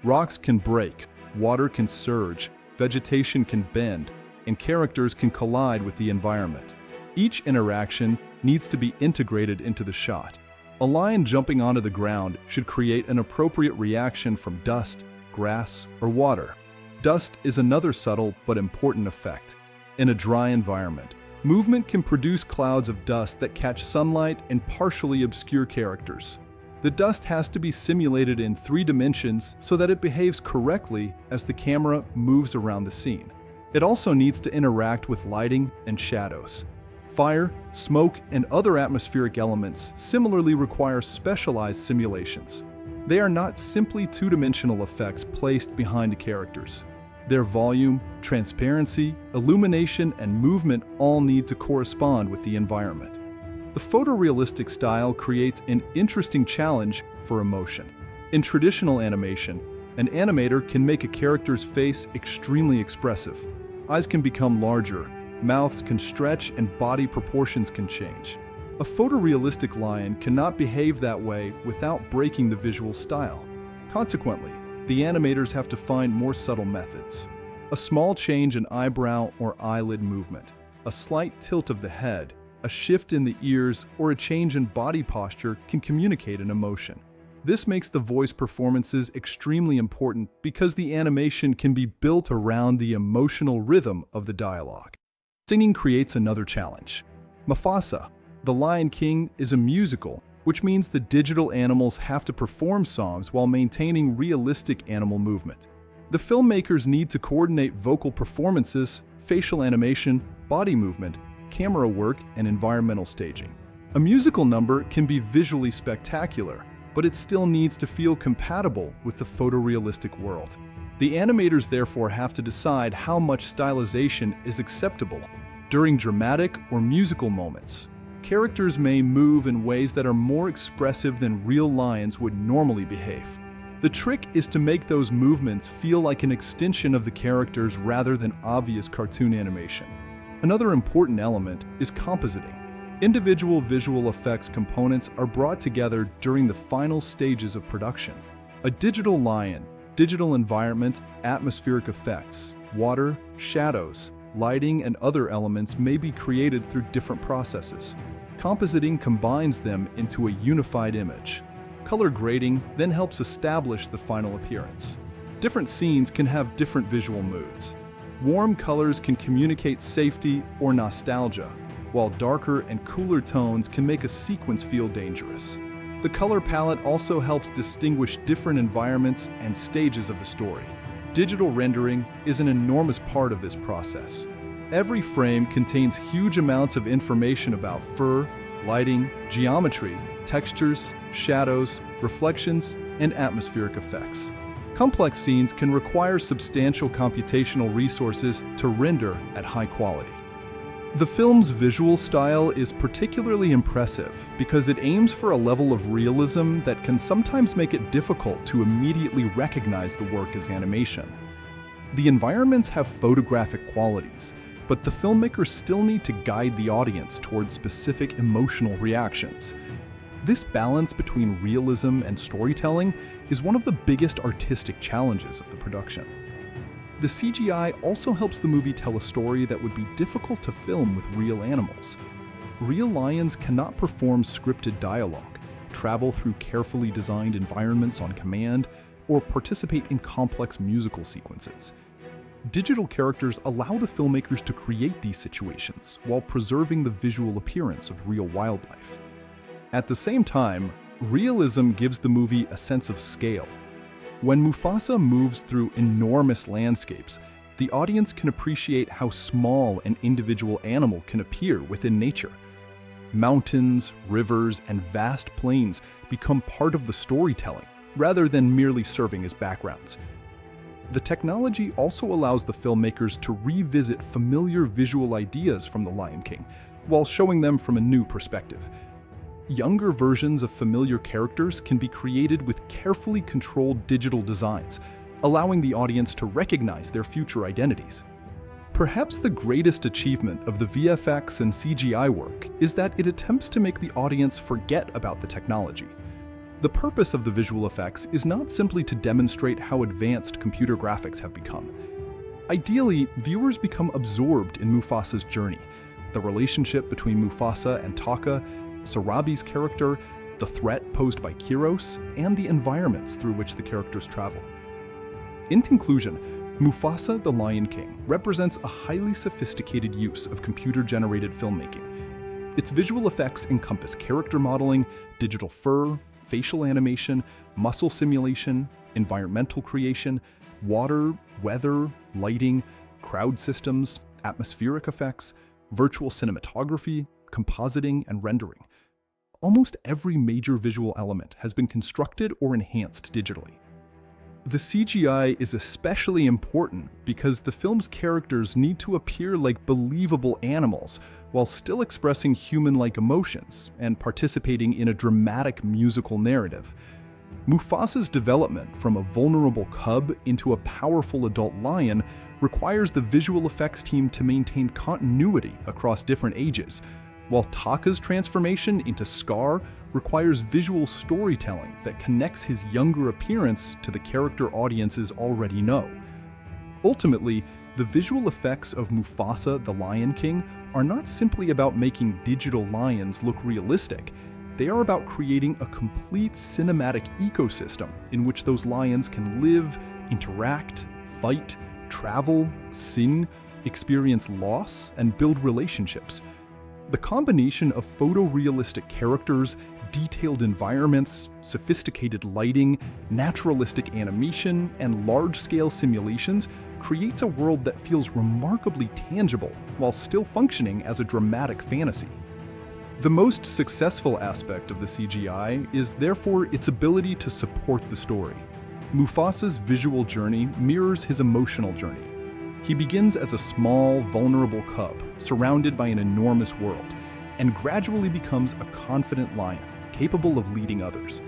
Rocks can break, water can surge, vegetation can bend, and characters can collide with the environment. Each interaction needs to be integrated into the shot. A lion jumping onto the ground should create an appropriate reaction from dust, grass, or water. Dust is another subtle but important effect. In a dry environment, movement can produce clouds of dust that catch sunlight and partially obscure characters. The dust has to be simulated in 3 dimensions so that it behaves correctly as the camera moves around the scene. It also needs to interact with lighting and shadows. Fire, smoke, and other atmospheric elements similarly require specialized simulations. They are not simply 2-dimensional effects placed behind the characters. Their volume, transparency, illumination, and movement all need to correspond with the environment. The photorealistic style creates an interesting challenge for emotion. In traditional animation, an animator can make a character's face extremely expressive. Eyes can become larger, mouths can stretch, and body proportions can change. A photorealistic lion cannot behave that way without breaking the visual style. Consequently, the animators have to find more subtle methods. A small change in eyebrow or eyelid movement, a slight tilt of the head, a shift in the ears, or a change in body posture can communicate an emotion. This makes the voice performances extremely important because the animation can be built around the emotional rhythm of the dialogue. Singing creates another challenge. Mufasa, the Lion King, is a musical, which means the digital animals have to perform songs while maintaining realistic animal movement. The filmmakers need to coordinate vocal performances, facial animation, body movement, camera work, and environmental staging. A musical number can be visually spectacular, but it still needs to feel compatible with the photorealistic world. The animators therefore have to decide how much stylization is acceptable. During dramatic or musical moments, characters may move in ways that are more expressive than real lions would normally behave. The trick is to make those movements feel like an extension of the characters rather than obvious cartoon animation. Another important element is compositing. Individual visual effects components are brought together during the final stages of production. A digital lion, digital environment, atmospheric effects, water, shadows, lighting, and other elements may be created through different processes. Compositing combines them into a unified image. Color grading then helps establish the final appearance. Different scenes can have different visual moods. Warm colors can communicate safety or nostalgia, while darker and cooler tones can make a sequence feel dangerous. The color palette also helps distinguish different environments and stages of the story. Digital rendering is an enormous part of this process. Every frame contains huge amounts of information about fur, lighting, geometry, textures, shadows, reflections, and atmospheric effects. Complex scenes can require substantial computational resources to render at high quality. The film's visual style is particularly impressive because it aims for a level of realism that can sometimes make it difficult to immediately recognize the work as animation. The environments have photographic qualities, but the filmmakers still need to guide the audience towards specific emotional reactions. This balance between realism and storytelling is one of the biggest artistic challenges of the production. The CGI also helps the movie tell a story that would be difficult to film with real animals. Real lions cannot perform scripted dialogue, travel through carefully designed environments on command, or participate in complex musical sequences. Digital characters allow the filmmakers to create these situations while preserving the visual appearance of real wildlife. At the same time, realism gives the movie a sense of scale. When Mufasa moves through enormous landscapes, the audience can appreciate how small an individual animal can appear within nature. Mountains, rivers, and vast plains become part of the storytelling, rather than merely serving as backgrounds. The technology also allows the filmmakers to revisit familiar visual ideas from The Lion King, while showing them from a new perspective. Younger versions of familiar characters can be created with carefully controlled digital designs, allowing the audience to recognize their future identities. Perhaps the greatest achievement of the VFX and CGI work is that it attempts to make the audience forget about the technology. The purpose of the visual effects is not simply to demonstrate how advanced computer graphics have become. Ideally, viewers become absorbed in Mufasa's journey, the relationship between Mufasa and Taka, Sarabi's character, the threat posed by Kiros, and the environments through which the characters travel. In conclusion, Mufasa the Lion King represents a highly sophisticated use of computer-generated filmmaking. Its visual effects encompass character modeling, digital fur, facial animation, muscle simulation, environmental creation, water, weather, lighting, crowd systems, atmospheric effects, virtual cinematography, compositing, and rendering. Almost every major visual element has been constructed or enhanced digitally. The CGI is especially important because the film's characters need to appear like believable animals while still expressing human-like emotions and participating in a dramatic musical narrative. Mufasa's development from a vulnerable cub into a powerful adult lion requires the visual effects team to maintain continuity across different ages, while Taka's transformation into Scar requires visual storytelling that connects his younger appearance to the character audiences already know. Ultimately, the visual effects of Mufasa the Lion King are not simply about making digital lions look realistic. They are about creating a complete cinematic ecosystem in which those lions can live, interact, fight, travel, sing, experience loss, and build relationships. The combination of photorealistic characters, detailed environments, sophisticated lighting, naturalistic animation, and large-scale simulations creates a world that feels remarkably tangible while still functioning as a dramatic fantasy. The most successful aspect of the CGI is therefore its ability to support the story. Mufasa's visual journey mirrors his emotional journey. He begins as a small, vulnerable cub, surrounded by an enormous world, and gradually becomes a confident lion, capable of leading others.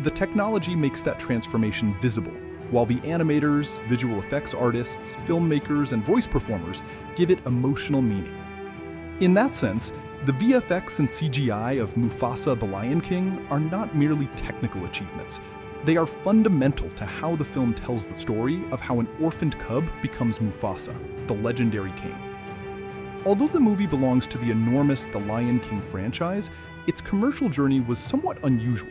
The technology makes that transformation visible, while the animators, visual effects artists, filmmakers, and voice performers give it emotional meaning. In that sense, the VFX and CGI of Mufasa the Lion King are not merely technical achievements. They are fundamental to how the film tells the story of how an orphaned cub becomes Mufasa, the legendary king. Although the movie belongs to the enormous The Lion King franchise, its commercial journey was somewhat unusual.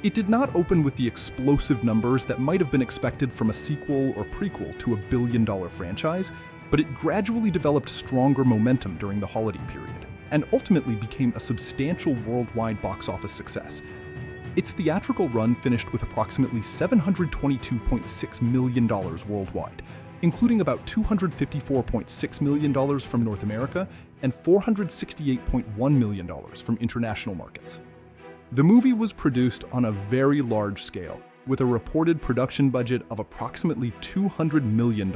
It did not open with the explosive numbers that might have been expected from a sequel or prequel to a billion-dollar franchise, but it gradually developed stronger momentum during the holiday period, and ultimately became a substantial worldwide box office success. Its theatrical run finished with approximately $722.6 million worldwide, including about $254.6 million from North America and $468.1 million from international markets. The movie was produced on a very large scale, with a reported production budget of approximately $200 million.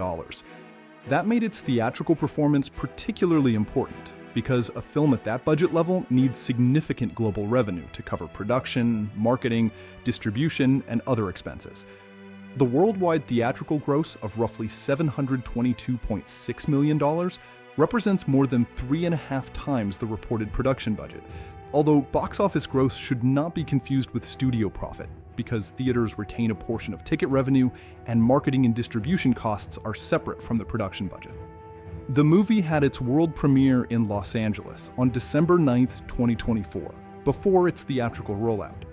That made its theatrical performance particularly important, because a film at that budget level needs significant global revenue to cover production, marketing, distribution, and other expenses. The worldwide theatrical gross of roughly $722.6 million represents more than 3.5 times the reported production budget, although box office gross should not be confused with studio profit, because theaters retain a portion of ticket revenue and marketing and distribution costs are separate from the production budget. The movie had its world premiere in Los Angeles on December 9, 2024, before its theatrical rollout.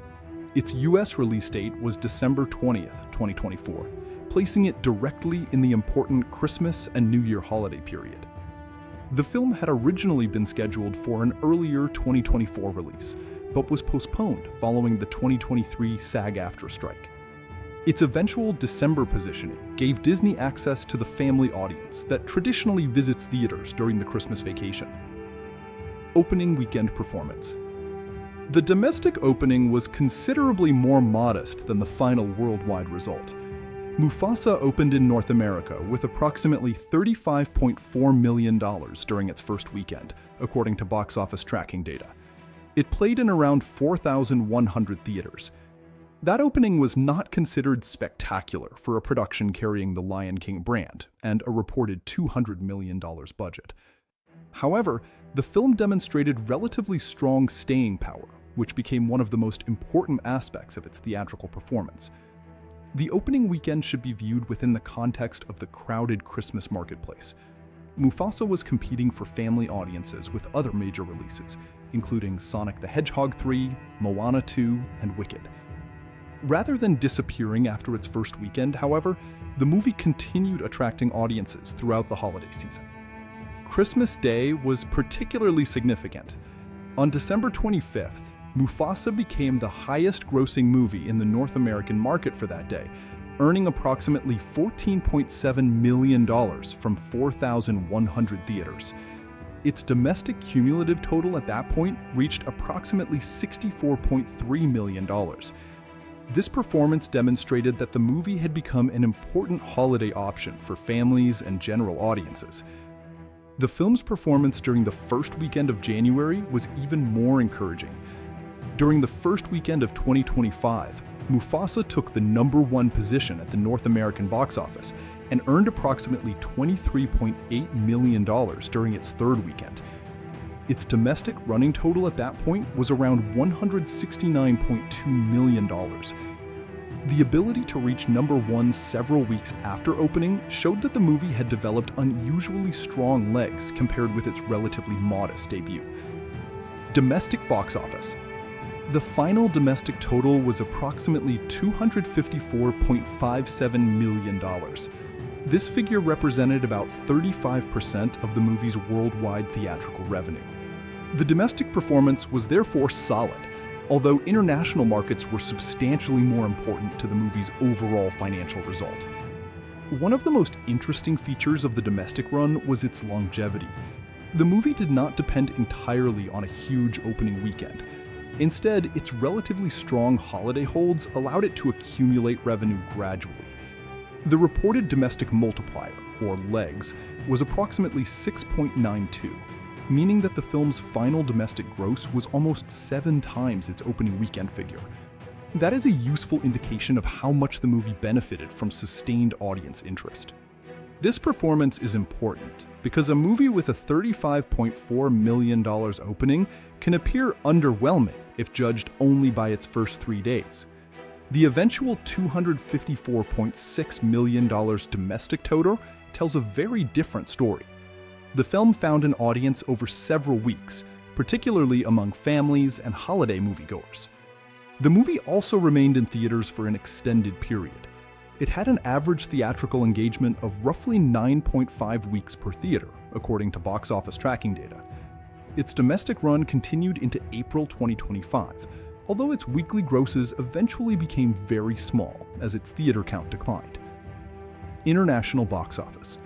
Its US release date was December 20, 2024, placing it directly in the important Christmas and New Year holiday period. The film had originally been scheduled for an earlier 2024 release, but was postponed following the 2023 SAG-AFTRA strike. Its eventual December positioning gave Disney access to the family audience that traditionally visits theaters during the Christmas vacation. Opening weekend performance. The domestic opening was considerably more modest than the final worldwide result. Mufasa opened in North America with approximately $35.4 million during its first weekend, according to box office tracking data. It played in around 4,100 theaters. That opening was not considered spectacular for a production carrying the Lion King brand and a reported $200 million budget. However, the film demonstrated relatively strong staying power, which became one of the most important aspects of its theatrical performance. The opening weekend should be viewed within the context of the crowded Christmas marketplace. Mufasa was competing for family audiences with other major releases, including Sonic the Hedgehog 3, Moana 2, and Wicked. Rather than disappearing after its first weekend, however, the movie continued attracting audiences throughout the holiday season. Christmas Day was particularly significant. On December 25th, Mufasa became the highest-grossing movie in the North American market for that day, earning approximately $14.7 million from 4,100 theaters. Its domestic cumulative total at that point reached approximately $64.3 million. This performance demonstrated that the movie had become an important holiday option for families and general audiences. The film's performance during the first weekend of January was even more encouraging. During the first weekend of 2025, Mufasa took the #1 position at the North American box office and earned approximately $23.8 million during its third weekend. Its domestic running total at that point was around $169.2 million. The ability to reach #1 several weeks after opening showed that the movie had developed unusually strong legs compared with its relatively modest debut. Domestic box office. The final domestic total was approximately $254.57 million. This figure represented about 35% of the movie's worldwide theatrical revenue. The domestic performance was therefore solid, although international markets were substantially more important to the movie's overall financial result. One of the most interesting features of the domestic run was its longevity. The movie did not depend entirely on a huge opening weekend. Instead, its relatively strong holiday holds allowed it to accumulate revenue gradually. The reported domestic multiplier, or legs, was approximately 6.92, meaning that the film's final domestic gross was almost 7 times its opening weekend figure. That is a useful indication of how much the movie benefited from sustained audience interest. This performance is important because a movie with a $35.4 million opening can appear underwhelming if judged only by its first 3 days. The eventual $254.6 million domestic total tells a very different story. The film found an audience over several weeks, particularly among families and holiday moviegoers. The movie also remained in theaters for an extended period. It had an average theatrical engagement of roughly 9.5 weeks per theater, according to box office tracking data. Its domestic run continued into April 2025, although its weekly grosses eventually became very small as its theater count declined. International box office.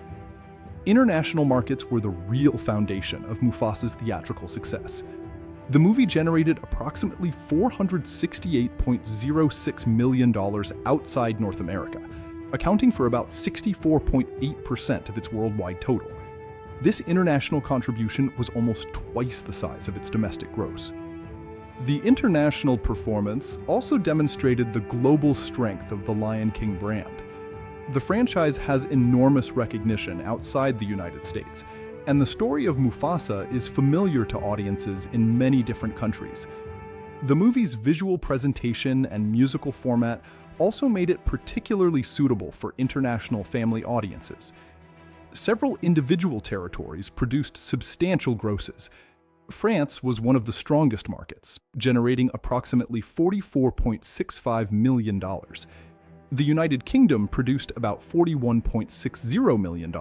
International markets were the real foundation of Mufasa's theatrical success. The movie generated approximately $468.06 million outside North America, accounting for about 64.8% of its worldwide total. This international contribution was almost twice the size of its domestic gross. The international performance also demonstrated the global strength of the Lion King brand. The franchise has enormous recognition outside the United States, and the story of Mufasa is familiar to audiences in many different countries. The movie's visual presentation and musical format also made it particularly suitable for international family audiences. Several individual territories produced substantial grosses. France was one of the strongest markets, generating approximately $44.65 million. The United Kingdom produced about $41.60 million,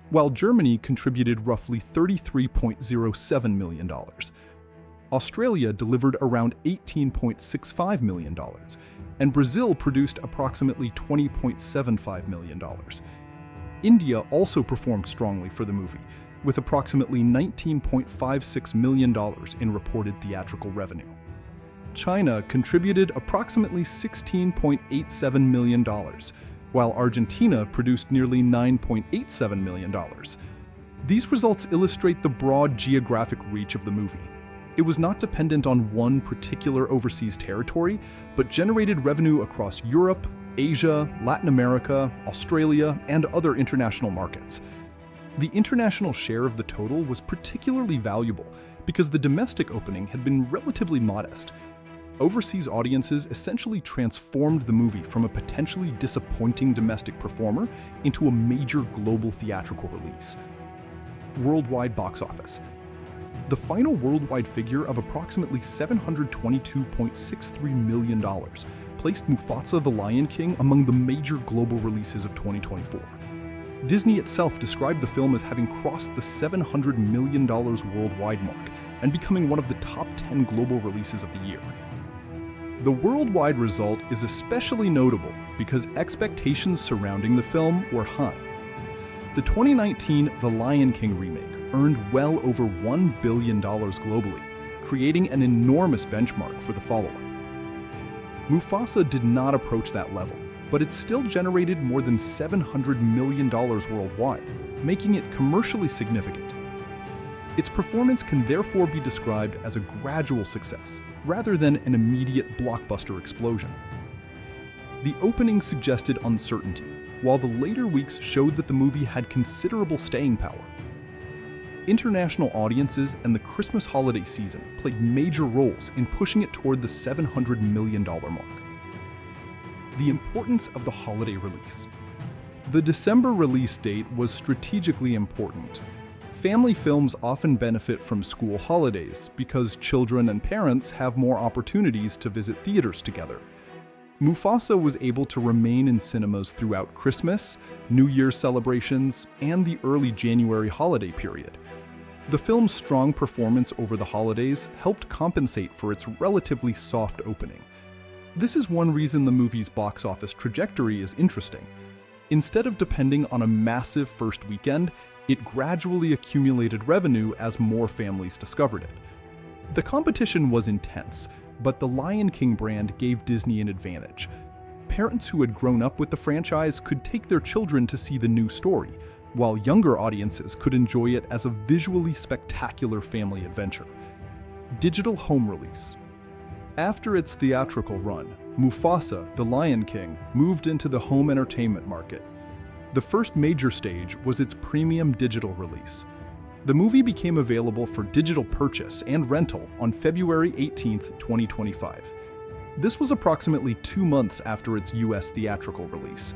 while Germany contributed roughly $33.07 million. Australia delivered around $18.65 million, and Brazil produced approximately $20.75 million. India also performed strongly for the movie, with approximately $19.56 million in reported theatrical revenue. China contributed approximately $16.87 million, while Argentina produced nearly $9.87 million. These results illustrate the broad geographic reach of the movie. It was not dependent on one particular overseas territory, but generated revenue across Europe, Asia, Latin America, Australia, and other international markets. The international share of the total was particularly valuable because the domestic opening had been relatively modest. Overseas audiences essentially transformed the movie from a potentially disappointing domestic performer into a major global theatrical release. Worldwide box office. The final worldwide figure of approximately $722.63 million placed Mufasa the Lion King among the major global releases of 2024. Disney itself described the film as having crossed the $700 million worldwide mark and becoming one of the top 10 global releases of the year. The worldwide result is especially notable because expectations surrounding the film were high. The 2019 The Lion King remake earned well over $1 billion globally, creating an enormous benchmark for the follow-up. Mufasa did not approach that level, but it still generated more than $700 million worldwide, making it commercially significant. Its performance can therefore be described as a gradual success, rather than an immediate blockbuster explosion. The opening suggested uncertainty, while the later weeks showed that the movie had considerable staying power. International audiences and the Christmas holiday season played major roles in pushing it toward the $700 million mark. The importance of the holiday release. The December release date was strategically important. Family films often benefit from school holidays because children and parents have more opportunities to visit theaters together. Mufasa was able to remain in cinemas throughout Christmas, New Year's celebrations, and the early January holiday period. The film's strong performance over the holidays helped compensate for its relatively soft opening. This is one reason the movie's box office trajectory is interesting. Instead of depending on a massive first weekend, it gradually accumulated revenue as more families discovered it. The competition was intense, but the Lion King brand gave Disney an advantage. Parents who had grown up with the franchise could take their children to see the new story, while younger audiences could enjoy it as a visually spectacular family adventure. Digital home release. After its theatrical run, Mufasa, the Lion King, moved into the home entertainment market. The first major stage was its premium digital release. The movie became available for digital purchase and rental on February 18, 2025. This was approximately 2 months after its US theatrical release.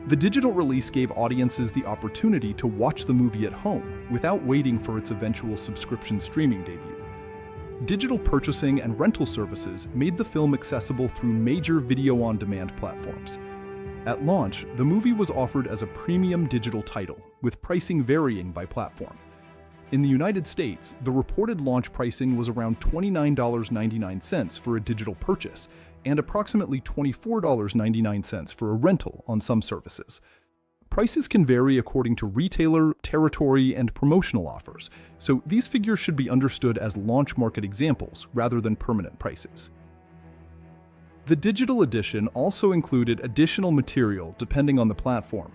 The digital release gave audiences the opportunity to watch the movie at home without waiting for its eventual subscription streaming debut. Digital purchasing and rental services made the film accessible through major video-on-demand platforms. At launch, the movie was offered as a premium digital title, with pricing varying by platform. In the United States, the reported launch pricing was around $29.99 for a digital purchase and approximately $24.99 for a rental on some services. Prices can vary according to retailer, territory, and promotional offers, so these figures should be understood as launch market examples rather than permanent prices. The digital edition also included additional material depending on the platform.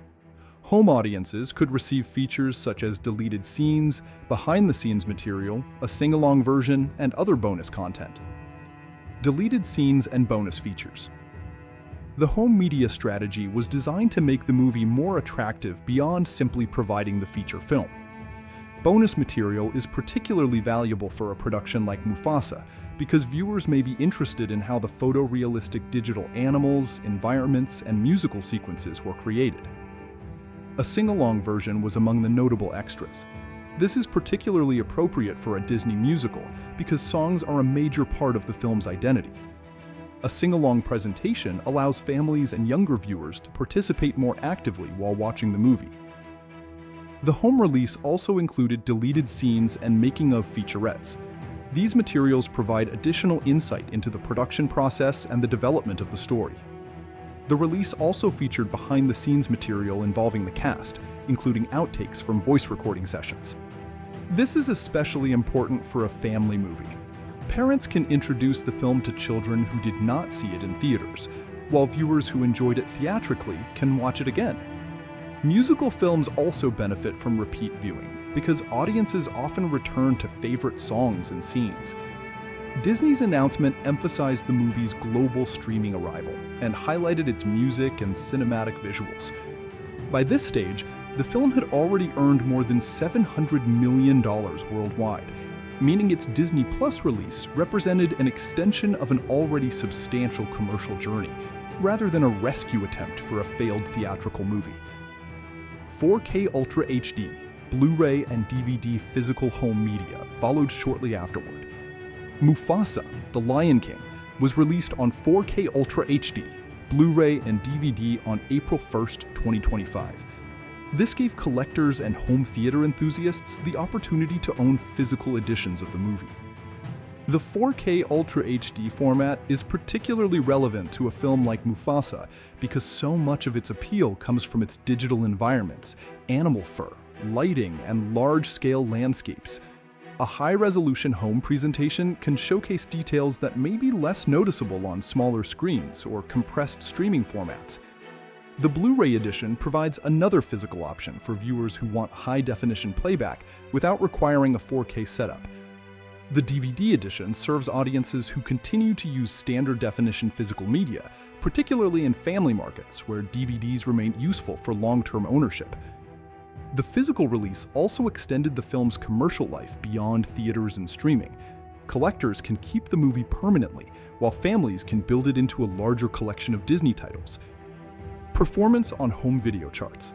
Home audiences could receive features such as deleted scenes, behind-the-scenes material, a sing-along version, and other bonus content. Deleted scenes and bonus features. The home media strategy was designed to make the movie more attractive beyond simply providing the feature film. Bonus material is particularly valuable for a production like Mufasa because viewers may be interested in how the photorealistic digital animals, environments, and musical sequences were created. A sing-along version was among the notable extras. This is particularly appropriate for a Disney musical because songs are a major part of the film's identity. A sing-along presentation allows families and younger viewers to participate more actively while watching the movie. The home release also included deleted scenes and making-of featurettes. These materials provide additional insight into the production process and the development of the story. The release also featured behind-the-scenes material involving the cast, including outtakes from voice recording sessions. This is especially important for a family movie. Parents can introduce the film to children who did not see it in theaters, while viewers who enjoyed it theatrically can watch it again. Musical films also benefit from repeat viewing, because audiences often return to favorite songs and scenes. Disney's announcement emphasized the movie's global streaming arrival and highlighted its music and cinematic visuals. By this stage, the film had already earned more than $700 million worldwide, meaning its Disney Plus release represented an extension of an already substantial commercial journey, rather than a rescue attempt for a failed theatrical movie. 4K Ultra HD, Blu-ray and DVD physical home media followed shortly afterward. Mufasa, The Lion King, was released on 4K Ultra HD, Blu-ray and DVD on April 1st, 2025. This gave collectors and home theater enthusiasts the opportunity to own physical editions of the movie. The 4K Ultra HD format is particularly relevant to a film like Mufasa because so much of its appeal comes from its digital environments, animal fur, lighting, and large-scale landscapes. A high-resolution home presentation can showcase details that may be less noticeable on smaller screens or compressed streaming formats. The Blu-ray edition provides another physical option for viewers who want high-definition playback without requiring a 4K setup. The DVD edition serves audiences who continue to use standard-definition physical media, particularly in family markets where DVDs remain useful for long-term ownership. The physical release also extended the film's commercial life beyond theaters and streaming. Collectors can keep the movie permanently, while families can build it into a larger collection of Disney titles. Performance on home video charts.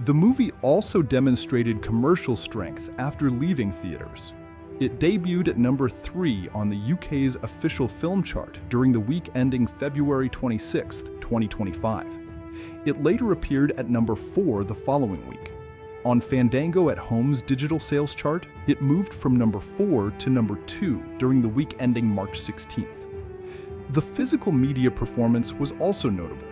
The movie also demonstrated commercial strength after leaving theaters. It debuted at number 3 on the UK's official film chart during the week ending February 26, 2025. It later appeared at number 4 the following week. On Fandango at Home's digital sales chart, it moved from number 4 to number 2 during the week ending March 16th. The physical media performance was also notable.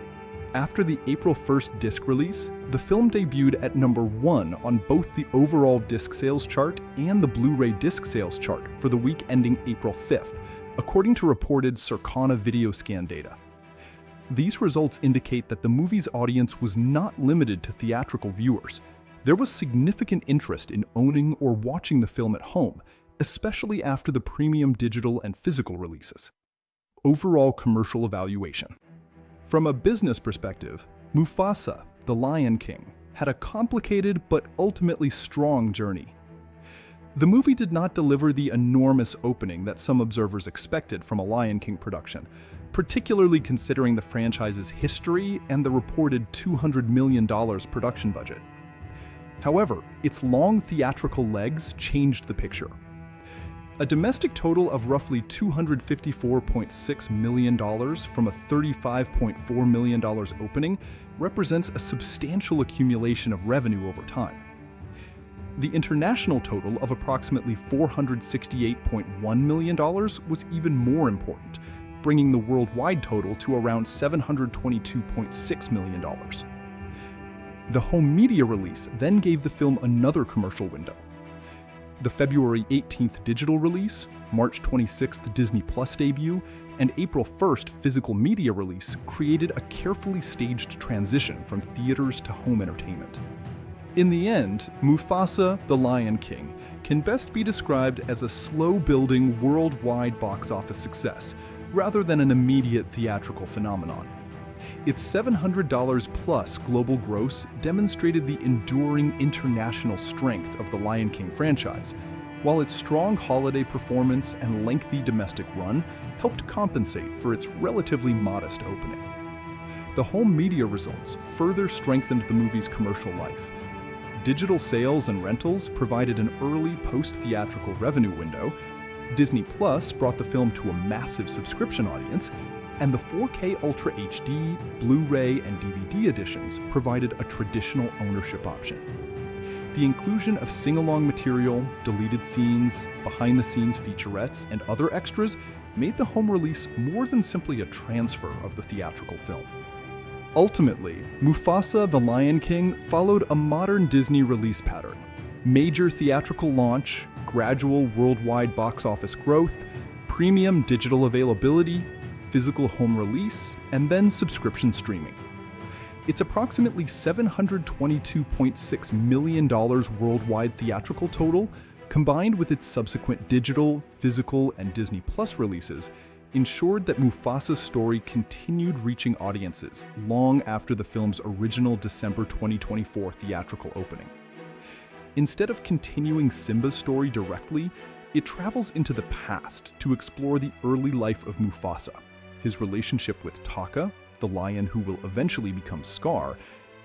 After the April 1st disc release, the film debuted at number 1 on both the overall disc sales chart and the Blu-ray disc sales chart for the week ending April 5th, according to reported Circana video scan data. These results indicate that the movie's audience was not limited to theatrical viewers. There was significant interest in owning or watching the film at home, especially after the premium digital and physical releases. Overall commercial evaluation. From a business perspective, Mufasa, The Lion King, had a complicated but ultimately strong journey. The movie did not deliver the enormous opening that some observers expected from a Lion King production, particularly considering the franchise's history and the reported $200 million production budget. However, its long theatrical legs changed the picture. A domestic total of roughly $254.6 million from a $35.4 million opening represents a substantial accumulation of revenue over time. The international total of approximately $468.1 million was even more important, bringing the worldwide total to around $722.6 million. The home media release then gave the film another commercial window. The February 18th digital release, March 26th Disney Plus debut, and April 1st physical media release created a carefully staged transition from theaters to home entertainment. In the end, Mufasa, The Lion King, can best be described as a slow-building worldwide box office success, rather than an immediate theatrical phenomenon. Its $700 plus global gross demonstrated the enduring international strength of the Lion King franchise, while its strong holiday performance and lengthy domestic run helped compensate for its relatively modest opening. The home media results further strengthened the movie's commercial life. Digital sales and rentals provided an early post-theatrical revenue window, Disney Plus brought the film to a massive subscription audience, and the 4K Ultra HD, Blu-ray, and DVD editions provided a traditional ownership option. The inclusion of sing-along material, deleted scenes, behind-the-scenes featurettes, and other extras made the home release more than simply a transfer of the theatrical film. Ultimately, Mufasa, The Lion King followed a modern Disney release pattern: major theatrical launch, gradual worldwide box office growth, premium digital availability, physical home release, and then subscription streaming. Its approximately $722.6 million worldwide theatrical total, combined with its subsequent digital, physical, and Disney Plus releases, ensured that Mufasa's story continued reaching audiences long after the film's original December 2024 theatrical opening. Instead of continuing Simba's story directly, it travels into the past to explore the early life of Mufasa, his relationship with Taka, the lion who will eventually become Scar,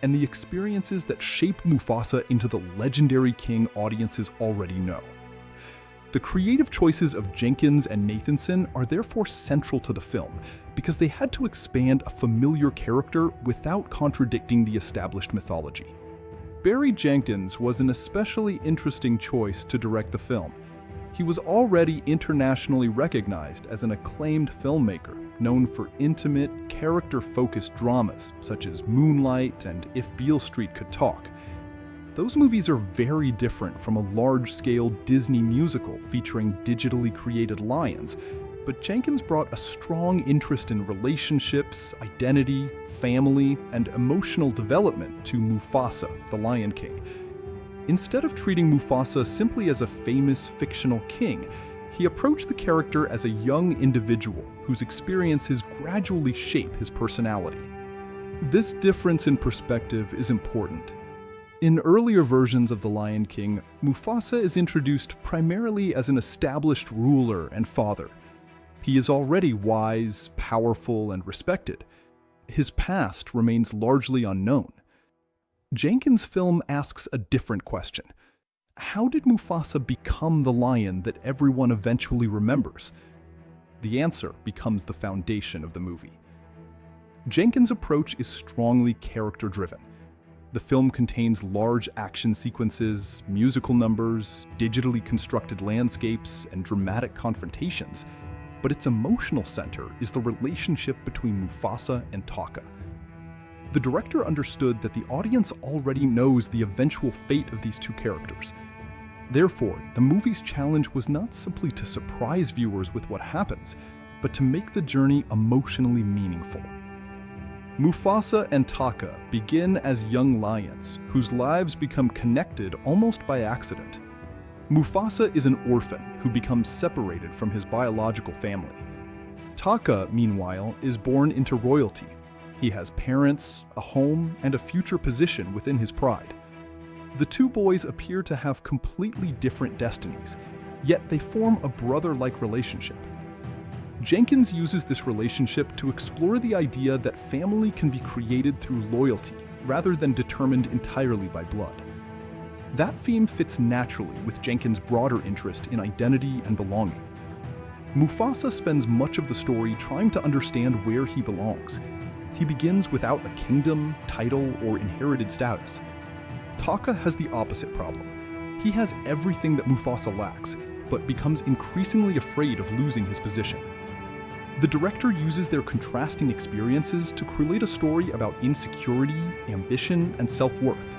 and the experiences that shape Mufasa into the legendary king audiences already know. The creative choices of Jenkins and Nathanson are therefore central to the film, because they had to expand a familiar character without contradicting the established mythology. Barry Jenkins was an especially interesting choice to direct the film. He was already internationally recognized as an acclaimed filmmaker, known for intimate, character-focused dramas such as Moonlight and If Beale Street Could Talk. Those movies are very different from a large-scale Disney musical featuring digitally created lions, but Jenkins brought a strong interest in relationships, identity, family, and emotional development to Mufasa, the Lion King. Instead of treating Mufasa simply as a famous fictional king, he approached the character as a young individual whose experiences gradually shape his personality. This difference in perspective is important. In earlier versions of The Lion King, Mufasa is introduced primarily as an established ruler and father. He is already wise, powerful, and respected. His past remains largely unknown. Jenkins' film asks a different question. How did Mufasa become the lion that everyone eventually remembers? The answer becomes the foundation of the movie. Jenkins' approach is strongly character-driven. The film contains large action sequences, musical numbers, digitally constructed landscapes, and dramatic confrontations, but its emotional center is the relationship between Mufasa and Taka. The director understood that the audience already knows the eventual fate of these two characters. Therefore, the movie's challenge was not simply to surprise viewers with what happens, but to make the journey emotionally meaningful. Mufasa and Taka begin as young lions, whose lives become connected almost by accident. Mufasa is an orphan who becomes separated from his biological family. Taka, meanwhile, is born into royalty. He has parents, a home, and a future position within his pride. The two boys appear to have completely different destinies, yet they form a brother-like relationship. Jenkins uses this relationship to explore the idea that family can be created through loyalty, rather than determined entirely by blood. That theme fits naturally with Jenkins' broader interest in identity and belonging. Mufasa spends much of the story trying to understand where he belongs. He begins without a kingdom, title, or inherited status. Taka has the opposite problem. He has everything that Mufasa lacks, but becomes increasingly afraid of losing his position. The director uses their contrasting experiences to create a story about insecurity, ambition, and self-worth.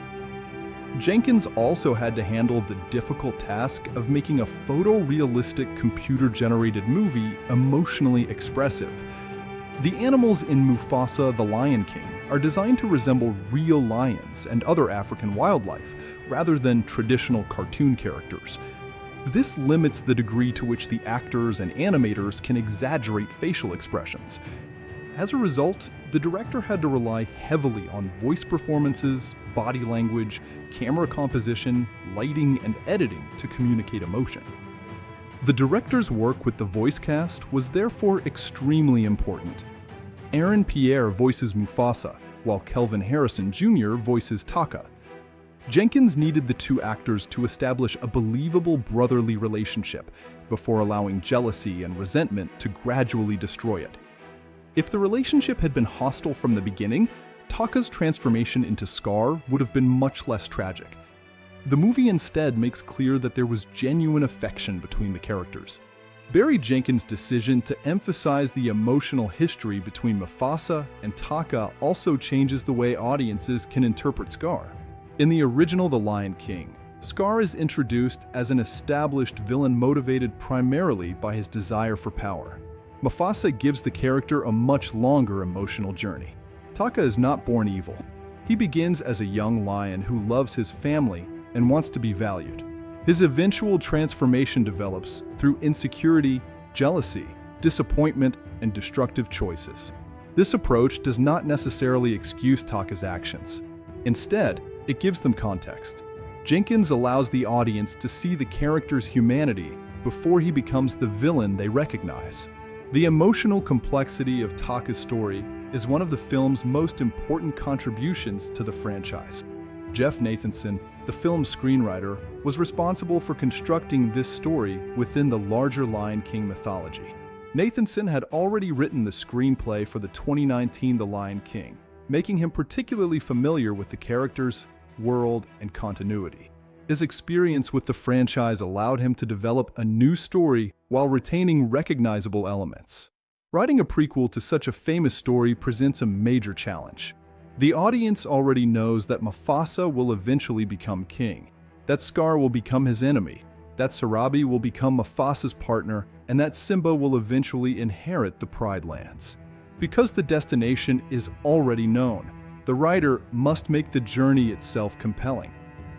Jenkins also had to handle the difficult task of making a photorealistic computer-generated movie emotionally expressive. The animals in Mufasa the Lion King are designed to resemble real lions and other African wildlife, rather than traditional cartoon characters. This limits the degree to which the actors and animators can exaggerate facial expressions. As a result, the director had to rely heavily on voice performances, body language, camera composition, lighting, and editing to communicate emotion. The director's work with the voice cast was therefore extremely important. Aaron Pierre voices Mufasa, while Kelvin Harrison Jr. voices Taka. Jenkins needed the two actors to establish a believable brotherly relationship before allowing jealousy and resentment to gradually destroy it. If the relationship had been hostile from the beginning, Taka's transformation into Scar would have been much less tragic. The movie instead makes clear that there was genuine affection between the characters. Barry Jenkins' decision to emphasize the emotional history between Mufasa and Taka also changes the way audiences can interpret Scar. In the original The Lion King, Scar is introduced as an established villain motivated primarily by his desire for power. Mufasa gives the character a much longer emotional journey. Taka is not born evil. He begins as a young lion who loves his family and wants to be valued. His eventual transformation develops through insecurity, jealousy, disappointment, and destructive choices. This approach does not necessarily excuse Taka's actions. Instead, it gives them context. Jenkins allows the audience to see the character's humanity before he becomes the villain they recognize. The emotional complexity of Taka's story is one of the film's most important contributions to the franchise. Jeff Nathanson, the film's screenwriter, was responsible for constructing this story within the larger Lion King mythology. Nathanson had already written the screenplay for the 2019 The Lion King, making him particularly familiar with the characters, world, and continuity. His experience with the franchise allowed him to develop a new story while retaining recognizable elements. Writing a prequel to such a famous story presents a major challenge. The audience already knows that Mufasa will eventually become king, that Scar will become his enemy, that Sarabi will become Mufasa's partner, and that Simba will eventually inherit the Pride Lands. Because the destination is already known, the writer must make the journey itself compelling.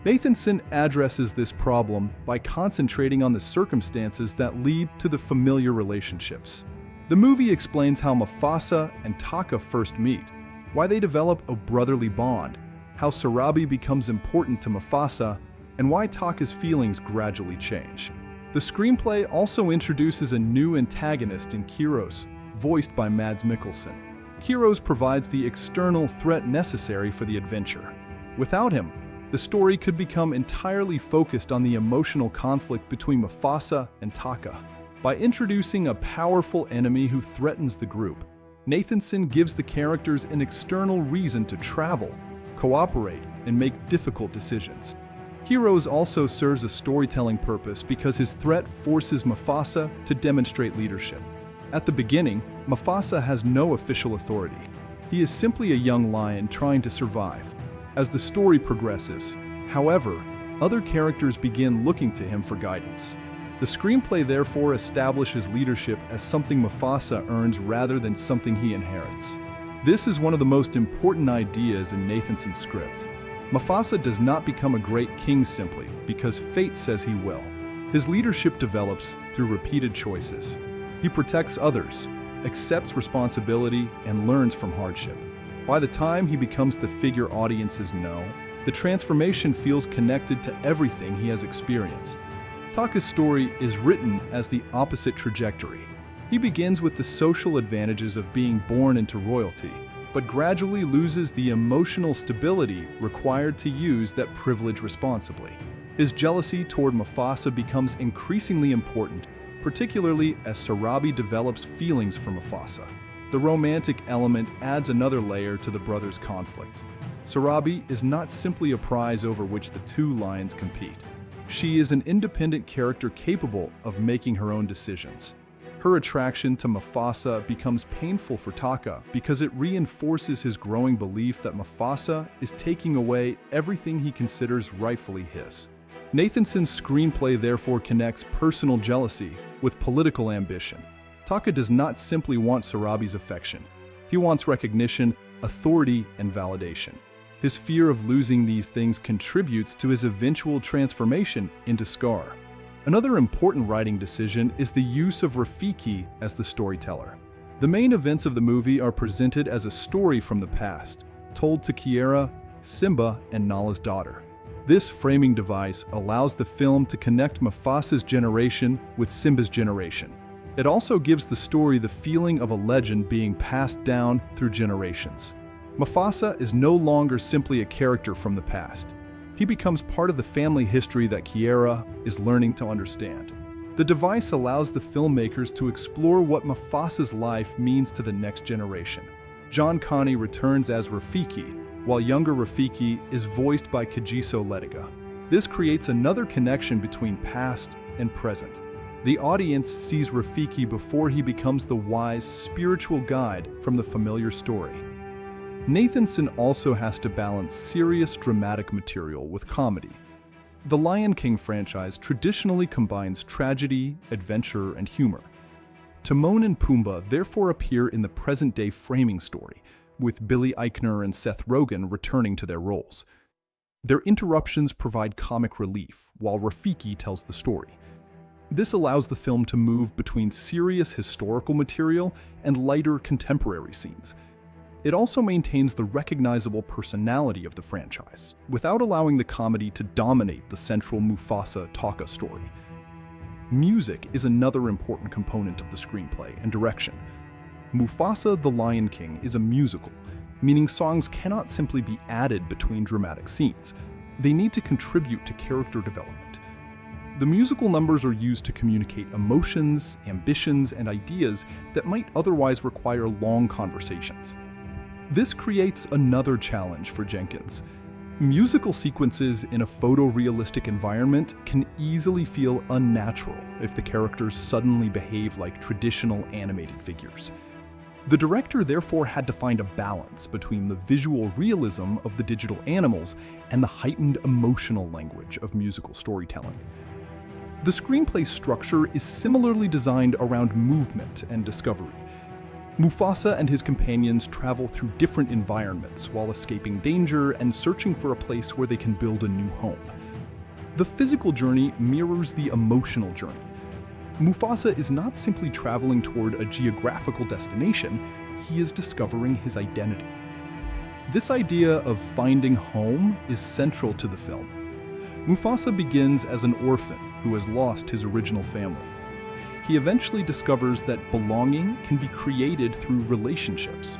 Nathanson addresses this problem by concentrating on the circumstances that lead to the familiar relationships. The movie explains how Mufasa and Taka first meet, why they develop a brotherly bond, how Sarabi becomes important to Mufasa, and why Taka's feelings gradually change. The screenplay also introduces a new antagonist in Kyros, voiced by Mads Mikkelsen. Kyros provides the external threat necessary for the adventure. Without him, the story could become entirely focused on the emotional conflict between Mufasa and Taka. By introducing a powerful enemy who threatens the group, Nathanson gives the characters an external reason to travel, cooperate, and make difficult decisions. Kyros also serves a storytelling purpose because his threat forces Mufasa to demonstrate leadership. At the beginning, Mufasa has no official authority. He is simply a young lion trying to survive. As the story progresses, however, other characters begin looking to him for guidance. The screenplay therefore establishes leadership as something Mufasa earns rather than something he inherits. This is one of the most important ideas in Nathanson's script. Mufasa does not become a great king simply because fate says he will. His leadership develops through repeated choices. He protects others, accepts responsibility, and learns from hardship. By the time he becomes the figure audiences know, the transformation feels connected to everything he has experienced. Taka's story is written as the opposite trajectory. He begins with the social advantages of being born into royalty, but gradually loses the emotional stability required to use that privilege responsibly. His jealousy toward Mufasa becomes increasingly important, particularly as Sarabi develops feelings for Mufasa. The romantic element adds another layer to the brothers' conflict. Sarabi is not simply a prize over which the two lions compete. She is an independent character capable of making her own decisions. Her attraction to Mufasa becomes painful for Taka because it reinforces his growing belief that Mufasa is taking away everything he considers rightfully his. Nathanson's screenplay therefore connects personal jealousy with political ambition. Taka does not simply want Sarabi's affection. He wants recognition, authority, and validation. His fear of losing these things contributes to his eventual transformation into Scar. Another important writing decision is the use of Rafiki as the storyteller. The main events of the movie are presented as a story from the past, told to Kiera, Simba, and Nala's daughter. This framing device allows the film to connect Mufasa's generation with Simba's generation. It also gives the story the feeling of a legend being passed down through generations. Mufasa is no longer simply a character from the past. He becomes part of the family history that Kiera is learning to understand. The device allows the filmmakers to explore what Mufasa's life means to the next generation. John Kani returns as Rafiki, while younger Rafiki is voiced by Kagiso Lediga. This creates another connection between past and present. The audience sees Rafiki before he becomes the wise, spiritual guide from the familiar story. Nathanson also has to balance serious, dramatic material with comedy. The Lion King franchise traditionally combines tragedy, adventure, and humor. Timon and Pumbaa therefore appear in the present-day framing story, with Billy Eichner and Seth Rogen returning to their roles. Their interruptions provide comic relief, while Rafiki tells the story. This allows the film to move between serious historical material and lighter contemporary scenes. It also maintains the recognizable personality of the franchise, without allowing the comedy to dominate the central Mufasa-Taka story. Music is another important component of the screenplay and direction. Mufasa the Lion King is a musical, meaning songs cannot simply be added between dramatic scenes. They need to contribute to character development. The musical numbers are used to communicate emotions, ambitions, and ideas that might otherwise require long conversations. This creates another challenge for Jenkins. Musical sequences in a photorealistic environment can easily feel unnatural if the characters suddenly behave like traditional animated figures. The director therefore had to find a balance between the visual realism of the digital animals and the heightened emotional language of musical storytelling. The screenplay structure is similarly designed around movement and discovery. Mufasa and his companions travel through different environments while escaping danger and searching for a place where they can build a new home. The physical journey mirrors the emotional journey. Mufasa is not simply traveling toward a geographical destination, he is discovering his identity. This idea of finding home is central to the film. Mufasa begins as an orphan who has lost his original family. He eventually discovers that belonging can be created through relationships.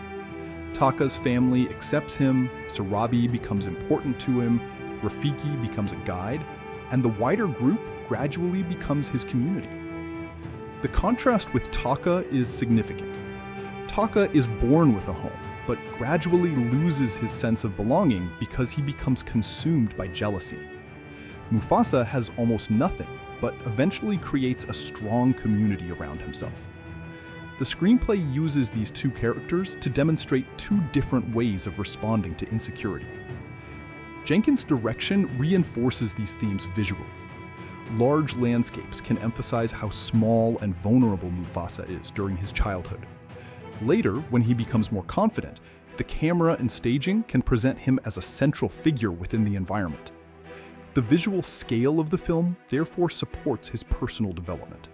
Taka's family accepts him, Sarabi becomes important to him, Rafiki becomes a guide, and the wider group gradually becomes his community. The contrast with Taka is significant. Taka is born with a home, but gradually loses his sense of belonging because he becomes consumed by jealousy. Mufasa has almost nothing, but eventually creates a strong community around himself. The screenplay uses these two characters to demonstrate two different ways of responding to insecurity. Jenkins' direction reinforces these themes visually. Large landscapes can emphasize how small and vulnerable Mufasa is during his childhood. Later, when he becomes more confident, the camera and staging can present him as a central figure within the environment. The visual scale of the film therefore supports his personal development.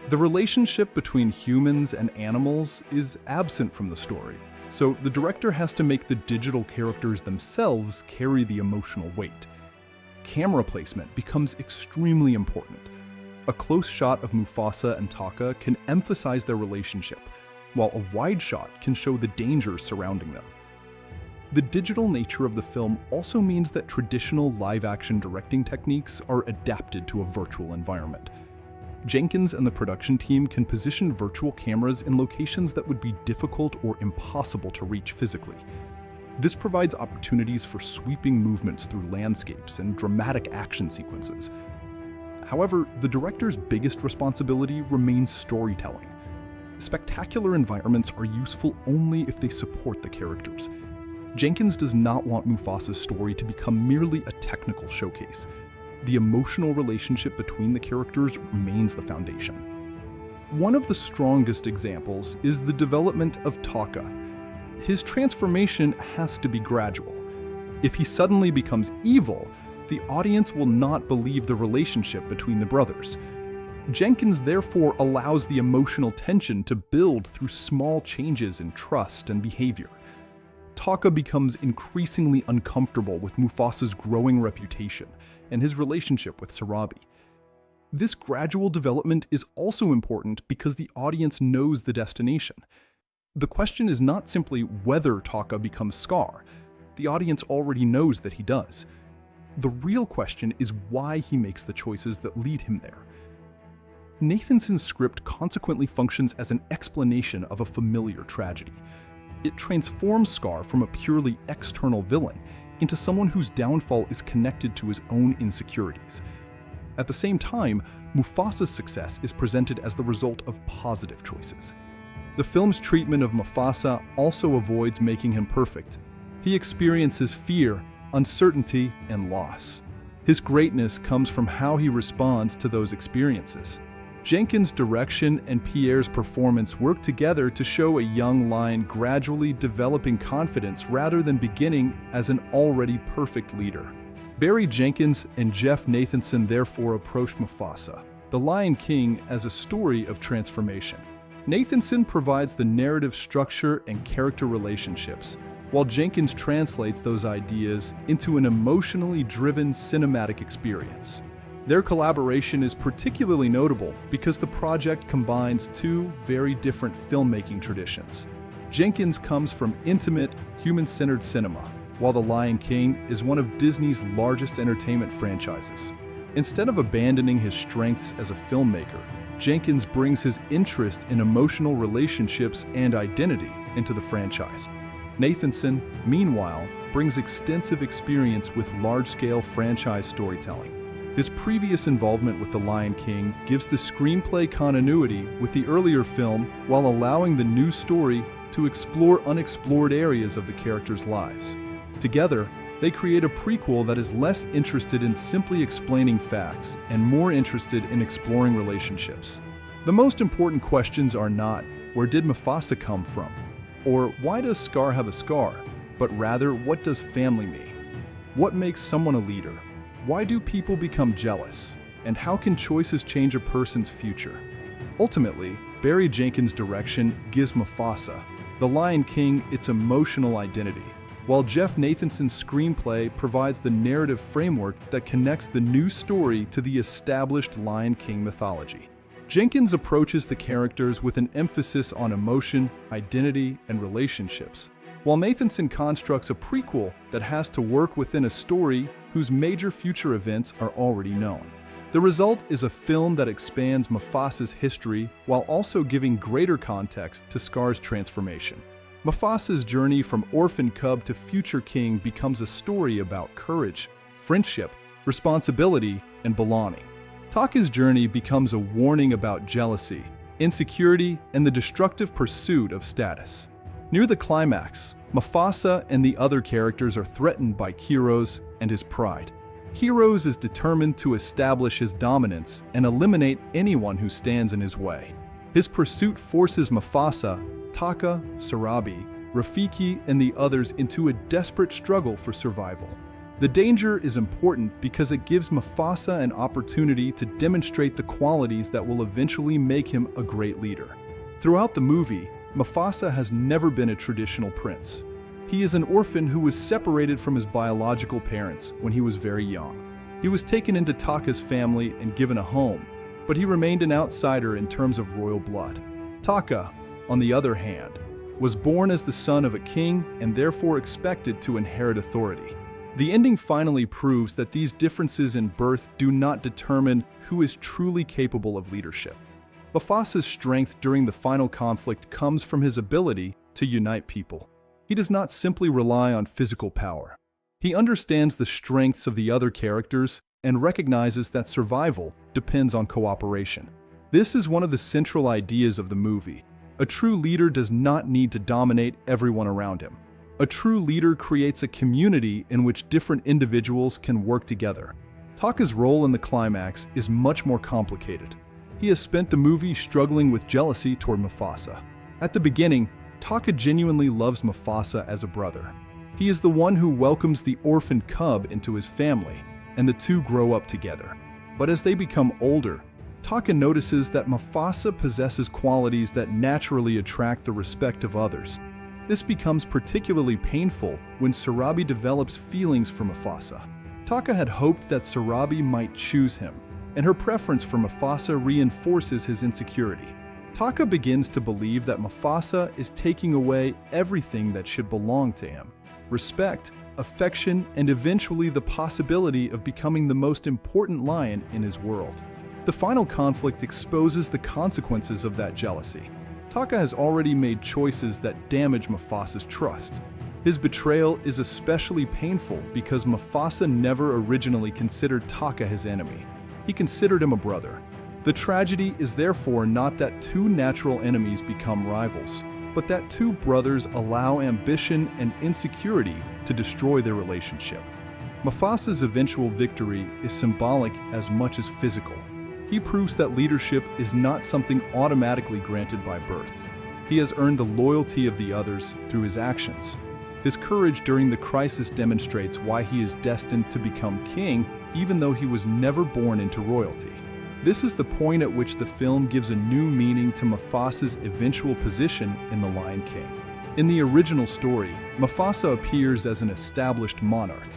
The relationship between humans and animals is absent from the story, so the director has to make the digital characters themselves carry the emotional weight. Camera placement becomes extremely important. A close shot of Mufasa and Taka can emphasize their relationship, while a wide shot can show the dangers surrounding them. The digital nature of the film also means that traditional live-action directing techniques are adapted to a virtual environment. Jenkins and the production team can position virtual cameras in locations that would be difficult or impossible to reach physically. This provides opportunities for sweeping movements through landscapes and dramatic action sequences. However, the director's biggest responsibility remains storytelling. Spectacular environments are useful only if they support the characters. Jenkins does not want Mufasa's story to become merely a technical showcase. The emotional relationship between the characters remains the foundation. One of the strongest examples is the development of Taka. His transformation has to be gradual. If he suddenly becomes evil, the audience will not believe the relationship between the brothers. Jenkins therefore allows the emotional tension to build through small changes in trust and behavior. Taka becomes increasingly uncomfortable with Mufasa's growing reputation and his relationship with Sarabi. This gradual development is also important because the audience knows the destination. The question is not simply whether Taka becomes Scar. The audience already knows that he does. The real question is why he makes the choices that lead him there. Nathanson's script consequently functions as an explanation of a familiar tragedy. It transforms Scar from a purely external villain into someone whose downfall is connected to his own insecurities. At the same time, Mufasa's success is presented as the result of positive choices. The film's treatment of Mufasa also avoids making him perfect. He experiences fear, uncertainty, and loss. His greatness comes from how he responds to those experiences. Jenkins' direction and Pierre's performance work together to show a young lion gradually developing confidence rather than beginning as an already perfect leader. Barry Jenkins and Jeff Nathanson therefore approached Mufasa, the Lion King, as a story of transformation. Nathanson provides the narrative structure and character relationships, while Jenkins translates those ideas into an emotionally driven cinematic experience. Their collaboration is particularly notable because the project combines two very different filmmaking traditions. Jenkins comes from intimate, human-centered cinema, while The Lion King is one of Disney's largest entertainment franchises. Instead of abandoning his strengths as a filmmaker, Jenkins brings his interest in emotional relationships and identity into the franchise. Nathanson, meanwhile, brings extensive experience with large-scale franchise storytelling. His previous involvement with The Lion King gives the screenplay continuity with the earlier film while allowing the new story to explore unexplored areas of the characters' lives. Together, they create a prequel that is less interested in simply explaining facts and more interested in exploring relationships. The most important questions are not, where did Mufasa come from? Or why does Scar have a scar? But rather, what does family mean? What makes someone a leader? Why do people become jealous? And how can choices change a person's future? Ultimately, Barry Jenkins' direction gives Mufasa, The Lion King, its emotional identity, while Jeff Nathanson's screenplay provides the narrative framework that connects the new story to the established Lion King mythology. Jenkins approaches the characters with an emphasis on emotion, identity, and relationships, while Nathanson constructs a prequel that has to work within a story whose major future events are already known. The result is a film that expands Mufasa's history while also giving greater context to Scar's transformation. Mufasa's journey from orphan cub to future king becomes a story about courage, friendship, responsibility, and belonging. Taka's journey becomes a warning about jealousy, insecurity, and the destructive pursuit of status. Near the climax, Mufasa and the other characters are threatened by Heroes and his pride. Heroes is determined to establish his dominance and eliminate anyone who stands in his way. His pursuit forces Mufasa, Taka, Sarabi, Rafiki, and the others into a desperate struggle for survival. The danger is important because it gives Mufasa an opportunity to demonstrate the qualities that will eventually make him a great leader. Throughout the movie, Mufasa has never been a traditional prince. He is an orphan who was separated from his biological parents when he was very young. He was taken into Taka's family and given a home, but he remained an outsider in terms of royal blood. Taka, on the other hand, was born as the son of a king and therefore expected to inherit authority. The ending finally proves that these differences in birth do not determine who is truly capable of leadership. Mufasa's strength during the final conflict comes from his ability to unite people. He does not simply rely on physical power. He understands the strengths of the other characters and recognizes that survival depends on cooperation. This is one of the central ideas of the movie. A true leader does not need to dominate everyone around him. A true leader creates a community in which different individuals can work together. Taka's role in the climax is much more complicated. He has spent the movie struggling with jealousy toward Mufasa. At the beginning, Taka genuinely loves Mufasa as a brother. He is the one who welcomes the orphan cub into his family, and the two grow up together. But as they become older, Taka notices that Mufasa possesses qualities that naturally attract the respect of others. This becomes particularly painful when Sarabi develops feelings for Mufasa. Taka had hoped that Sarabi might choose him, and her preference for Mufasa reinforces his insecurity. Taka begins to believe that Mufasa is taking away everything that should belong to him: respect, affection, and eventually the possibility of becoming the most important lion in his world. The final conflict exposes the consequences of that jealousy. Taka has already made choices that damage Mufasa's trust. His betrayal is especially painful because Mufasa never originally considered Taka his enemy. He considered him a brother. The tragedy is therefore not that two natural enemies become rivals, but that two brothers allow ambition and insecurity to destroy their relationship. Mufasa's eventual victory is symbolic as much as physical. He proves that leadership is not something automatically granted by birth. He has earned the loyalty of the others through his actions. His courage during the crisis demonstrates why he is destined to become king, even though he was never born into royalty. This is the point at which the film gives a new meaning to Mufasa's eventual position in The Lion King. In the original story, Mufasa appears as an established monarch.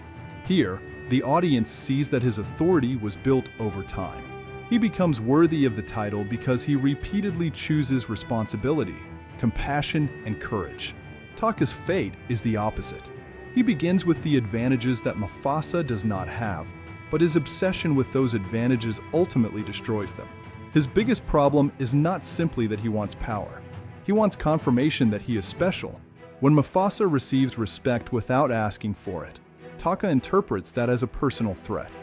Here, The audience sees that his authority was built over time. He becomes worthy of the title because he repeatedly chooses responsibility, compassion, and courage. Taka's fate is the opposite. He begins with the advantages that Mufasa does not have, but his obsession with those advantages ultimately destroys them. His biggest problem is not simply that he wants power. He wants confirmation that he is special. When Mufasa receives respect without asking for it, Taka interprets that as a personal threat.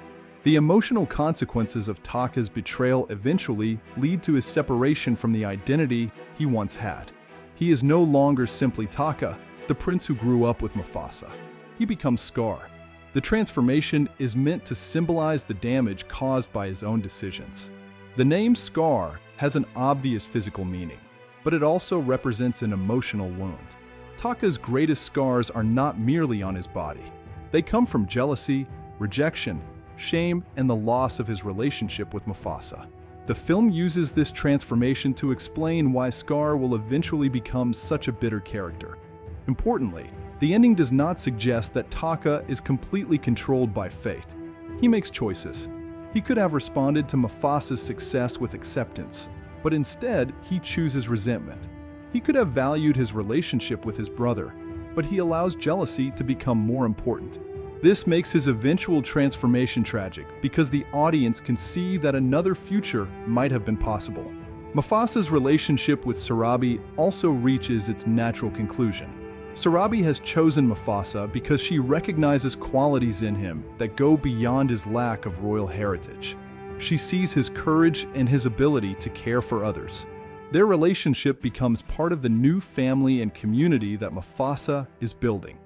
The emotional consequences of Taka's betrayal eventually lead to his separation from the identity he once had. He is no longer simply Taka, the prince who grew up with Mufasa. He becomes Scar. The transformation is meant to symbolize the damage caused by his own decisions. The name Scar has an obvious physical meaning, but it also represents an emotional wound. Taka's greatest scars are not merely on his body. They come from jealousy, rejection, shame, and the loss of his relationship with Mufasa. The film uses this transformation to explain why Scar will eventually become such a bitter character. Importantly, the ending does not suggest that Taka is completely controlled by fate. He makes choices. He could have responded to Mufasa's success with acceptance, but instead he chooses resentment. He could have valued his relationship with his brother, but he allows jealousy to become more important. This makes his eventual transformation tragic because the audience can see that another future might have been possible. Mufasa's relationship with Sarabi also reaches its natural conclusion. Sarabi has chosen Mufasa because she recognizes qualities in him that go beyond his lack of royal heritage. She sees his courage and his ability to care for others. Their relationship becomes part of the new family and community that Mufasa is building.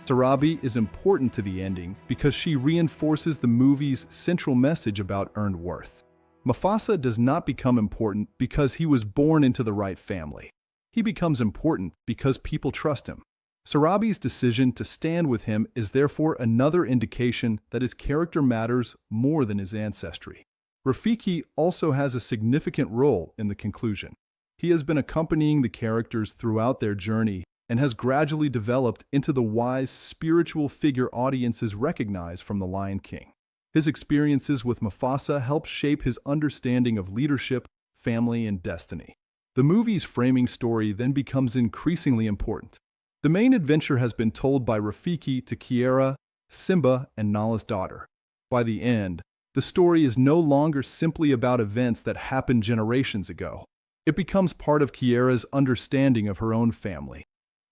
Sarabi is important to the ending because she reinforces the movie's central message about earned worth. Mufasa does not become important because he was born into the right family. He becomes important because people trust him. Sarabi's decision to stand with him is therefore another indication that his character matters more than his ancestry. Rafiki also has a significant role in the conclusion. He has been accompanying the characters throughout their journey and has gradually developed into the wise spiritual figure audiences recognize from The Lion King. His experiences with Mufasa help shape his understanding of leadership, family, and destiny. The movie's framing story then becomes increasingly important. The main adventure has been told by Rafiki to Kiara, Simba, and Nala's daughter. By the end, the story is no longer simply about events that happened generations ago. It becomes part of Kiara's understanding of her own family.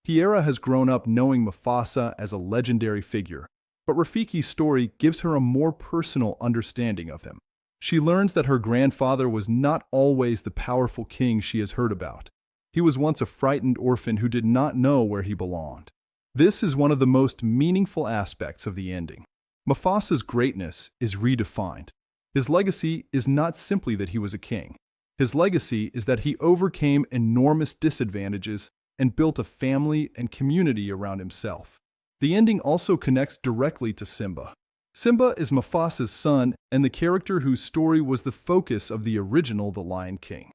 Kiara has grown up knowing Mufasa as a legendary figure, but Rafiki's story gives her a more personal understanding of him. She learns that her grandfather was not always the powerful king she has heard about. He was once a frightened orphan who did not know where he belonged. This is one of the most meaningful aspects of the ending. Mufasa's greatness is redefined. His legacy is not simply that he was a king. His legacy is that he overcame enormous disadvantages and built a family and community around himself. The ending also connects directly to Simba. Simba is Mufasa's son and the character whose story was the focus of the original The Lion King.